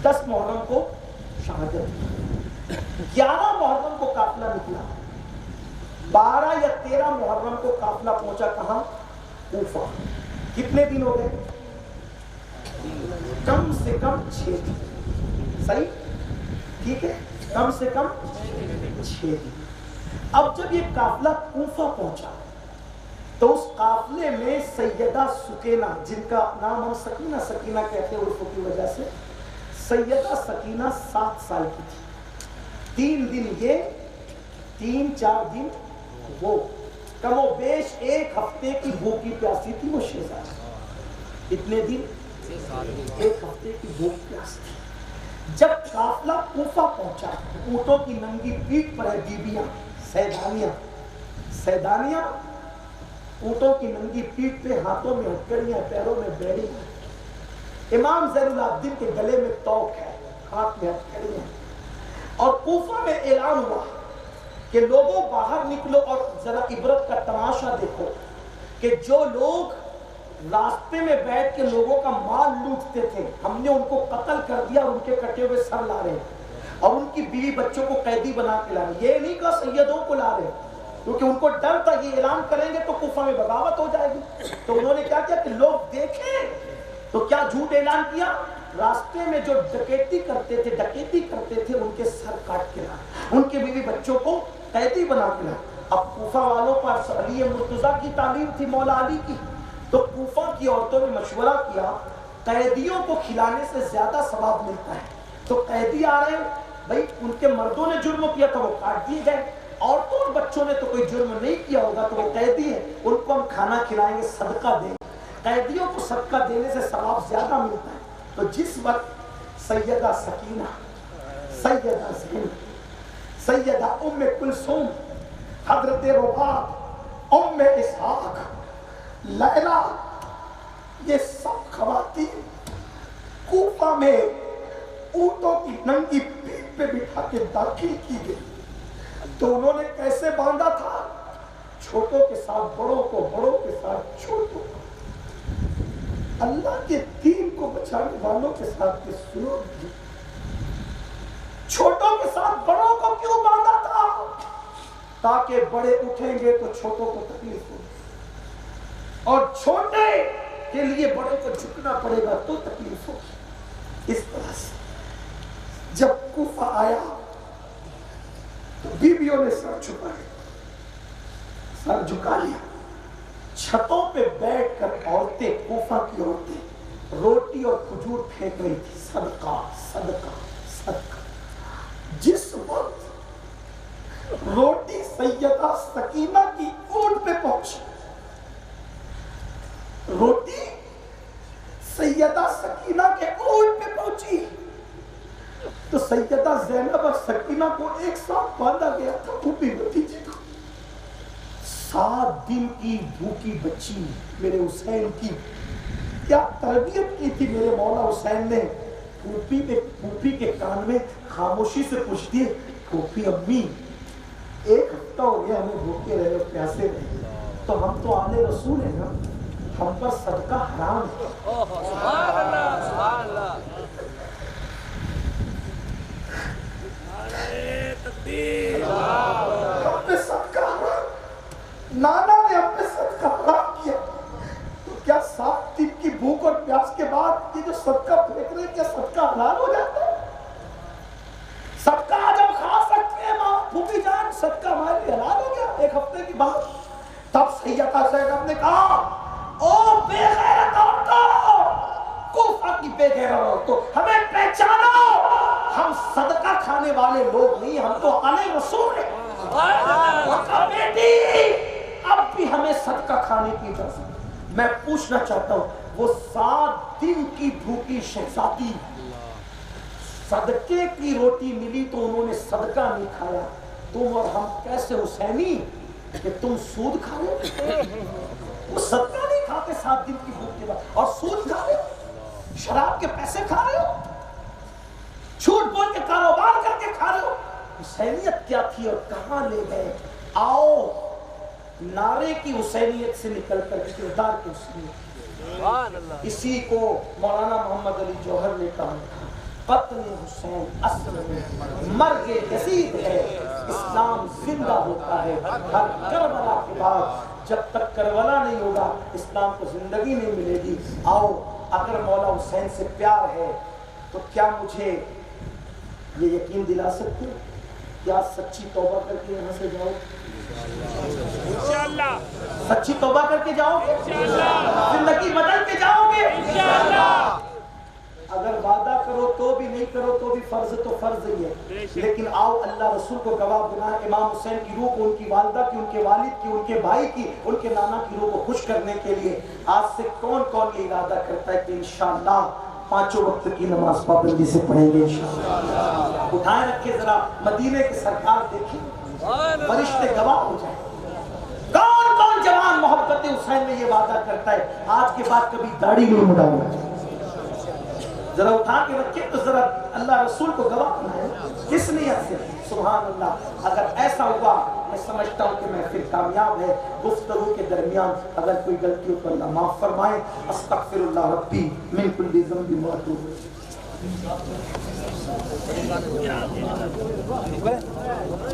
10 محرم کو شہادت، 11 محرم کو قافلہ نکلا، 12 یا 13 محرم کو قافلہ پہنچا کہاں؟ کوفہ۔ کتنے دن ہو گئے؟ کم سے کم 6 دن۔ صحیح ٹھیک ہے, کم سے کم 6 دن. اب جب یہ قافلہ کوفہ پہنچا تو اس قافلے میں سیدہ سکینہ, جن کا نام ہم سکینہ کہتے ہیں عرف کی وجہ سے, سیدہ سکینہ 7 سال کی تھی. 3 دن یہ 3-4 دن وہ, کم و بیش 1 ہفتے کی بھوکی پیاسی تھی وہ شہزادی. اتنے دن 1 ہفتے کی بھوک پیاس تھی. جب قافلہ کوفہ پہنچا, اونٹوں کی ننگی پیٹھ پر ہے بیبیاں سیدانیاں, اونٹوں کی ننگی پیٹھ پہ, ہاتھوں میں ہتکڑیاں, پیروں میں بیڑیاں. امام زین العابدین کے گلے میں توق ہے, ہاتھ میں ہتکڑیاں. اور کوفہ میں اعلان ہوا کہ لوگوں باہر نکلو اور ذرا عبرت کا تماشا دیکھو کہ جو لوگ راستے میں بیٹھ کے لوگوں کا مال لوٹتے تھے, ہم نے ان کو قتل کر دیا اور ان کے کٹے ہوئے سر لا رہے ہیں, اور ان کی بیوی بچوں کو قیدی بنا کے لا رہے. یہ نہیں کہ سیدوں کو لا رہے, کیونکہ ان کو ڈر تھا یہ اعلان کریں گے تو کوفہ میں بغاوت ہو جائے گی. تو انہوں نے کیا کیا کہ لوگ دیکھیں تو کیا جھوٹ اعلان کیا, راستے میں جو ڈکیتی کرتے تھے ان کے سر کاٹ کے لا, ان کے بیوی بچوں کو قیدی بنا کے لا. اب کوفہ والوں پر علی مرتضیٰ کی تعلیم تھی, مولا علی کی, تو کوفہ کی عورتوں نے مشورہ کیا قیدیوں کو کھلانے سے زیادہ ثواب ملتا ہے. تو قیدی آ رہے ہیں بھائی, ان کے مردوں نے جرم کیا تھا وہ کاٹ دیے گئے, عورتوں اور بچوں نے تو کوئی جرم نہیں کیا ہوگا تو وہ قیدی ہے, ان کو ہم کھانا کھلائیں گے, صدقہ دیں گے. قیدیوں کو صدقہ دینے سے ثواب زیادہ ملتا ہے. تو جس وقت سیدہ سکینہ, سیدہ زینب, سیدہ ام کلثوم, حضرت رباب, ام اسحاق, لیلا, یہ سب خواتین کوفہ میں اونٹوں کی ننگی پیٹھ پہ بٹھا کے داخل کی گئی. تو انہوں نے کیسے باندھا تھا, چھوٹوں کے ساتھ بڑوں کو, بڑوں کے ساتھ چھوٹوں کو. اللہ کے دین کو بچانے والوں کے ساتھ کے سلوک دی. چھوٹوں کے ساتھ بڑوں کو کیوں باندھا تھا, تاکہ بڑے اٹھیں گے تو چھوٹوں کو تکلیف ہوگی, اور چھوٹے کے لیے بڑے کو جھکنا پڑے گا تو تکلیف ہوگی. اس طرح سے جب کوفہ آیا تو بیویوں نے سر جھکا لیا. چھتوں پہ بیٹھ کر عورتیں, کوفہ کی عورتیں روٹی اور کھجور پھینک رہی تھی, صدقہ صدقہ صدقہ. جس وقت روٹی سیدہ سکینہ کی اونٹ پہ پہنچی, روٹی سیدہ سکینہ کے اونٹ پہ پہنچی, تو سیدہ زینب اور سکینہ کو ایک ساتھ باندھا گیا تھا, پھوپھی بھتیجی کو. 7 دن کی بھوکی بچی میرے حسین کی, کیا تربیت کی تھی میرے مولا حسین نے. پھوپھی کے کان میں خاموشی سے پوچھتی ہے, پھوپھی امی 1 ہفتہ ہو گیا ہمیں بھوکے رہے اور پیاسے رہے, تو ہم تو آل رسول ہیں نا, ہم پر صدقہ حرام ہے. سبحان اللہ سبحان اللہ. ہم پہ صدقہ حرام, نانا نے ہم پہ صدقہ حرام کیا, تو کیا 7 دن کی بھوک اور پیاس کے بعد یہ جو صدقہ پھینک رہے, کیا صدقہ حلال ہو جاتا ہے؟ صدقہ آج ہم کھا سکتے ہیں ماں پھوپھی جان, صدقہ ہمارے لیے حلال ہو گیا 1 ہفتے کی بات. تب سیدہ زینب نے کہا, او بے غیرت عورتوں, کوفہ کی بے غیرت عورتوں, ہمیں پہچانو, ہم صدقہ کھانے والے لوگ نہیں, ہم تو آل رسول ہیں. بیٹی اب بھی ہمیں صدقہ کھانے کی اجازت. میں پوچھنا چاہتا ہوں, وہ 7 دن کی بھوکی شہزادی, صدقے کی روٹی ملی تو انہوں نے صدقہ نہیں کھایا. تم اور ہم کیسے حسینی کہ تم سود کھا رہے ہو, وہ صدقہ نہیں کھاتے 7 دن کی بھوک کے بعد, اور سود کھا رہے ہو, شراب کے پیسے کھا رہے ہو, جھوٹ بول کے کاروبار کر کے کھا رہے ہو. حسینیت کیا تھی اور کہاں لے گئے؟ آؤ نعرے کی حسینیت سے نکل کر کردار کی حسینیت. اسی کو مولانا محمد علی جوہر نے کہا تھا, قتل حسین اصل میں مرگ یزید ہے, اسلام زندہ ہوتا ہے ہر کربلا کے بعد. جب تک کربلا نہیں ہوگا اسلام کو زندگی نہیں ملے گی. آؤ اگر مولا حسین سے پیار ہے تو کیا مجھے یہ یقین دلا سکتے ہیں کیا سچی توبہ کر کے یہاں سے جاؤ؟ انشاءاللہ سچی توبہ کر کے جاؤ گے؟ انشاءاللہ زندگی بدل کے جاؤ گے؟ انشاءاللہ اگر وعدہ کرو تو بھی نہیں کرو تو بھی فرض تو فرض ہی ہے، لیکن آؤ اللہ رسول کو گواہ بنا امام حسین کی روح کو، ان کی والدہ کی، ان کے والد کی، ان کے بھائی کی، ان کے نانا کی روح کو خوش کرنے کے لیے آج سے کون کون یہ ارادہ کرتا ہے کہ انشاءاللہ 5 وقت کی نماز پابندی سے پڑھیں گے انشاءاللہ؟ اٹھائے رکھے ذرا مدینے کے سرکار دیکھیں، فرشتے گواہ ہو جائیں۔ کون کون جوان محبت حسین میں یہ وعدہ کرتا ہے آج کے بعد کبھی داڑھی نہیں مڈاؤں گا؟ ذرا اٹھا کے رکھیں تو ذرا اللہ رسول کو گواہ بنائیں کس نیت سے؟ سبحان اللہ۔ اگر ایسا ہوا میں سمجھتا ہوں کہ محفل کامیاب ہے۔ گفتگو کے درمیان اگر کوئی غلطی ہو تو اللہ معاف فرمائے۔ استغفر اللہ ربی من کل ذنب واتوب۔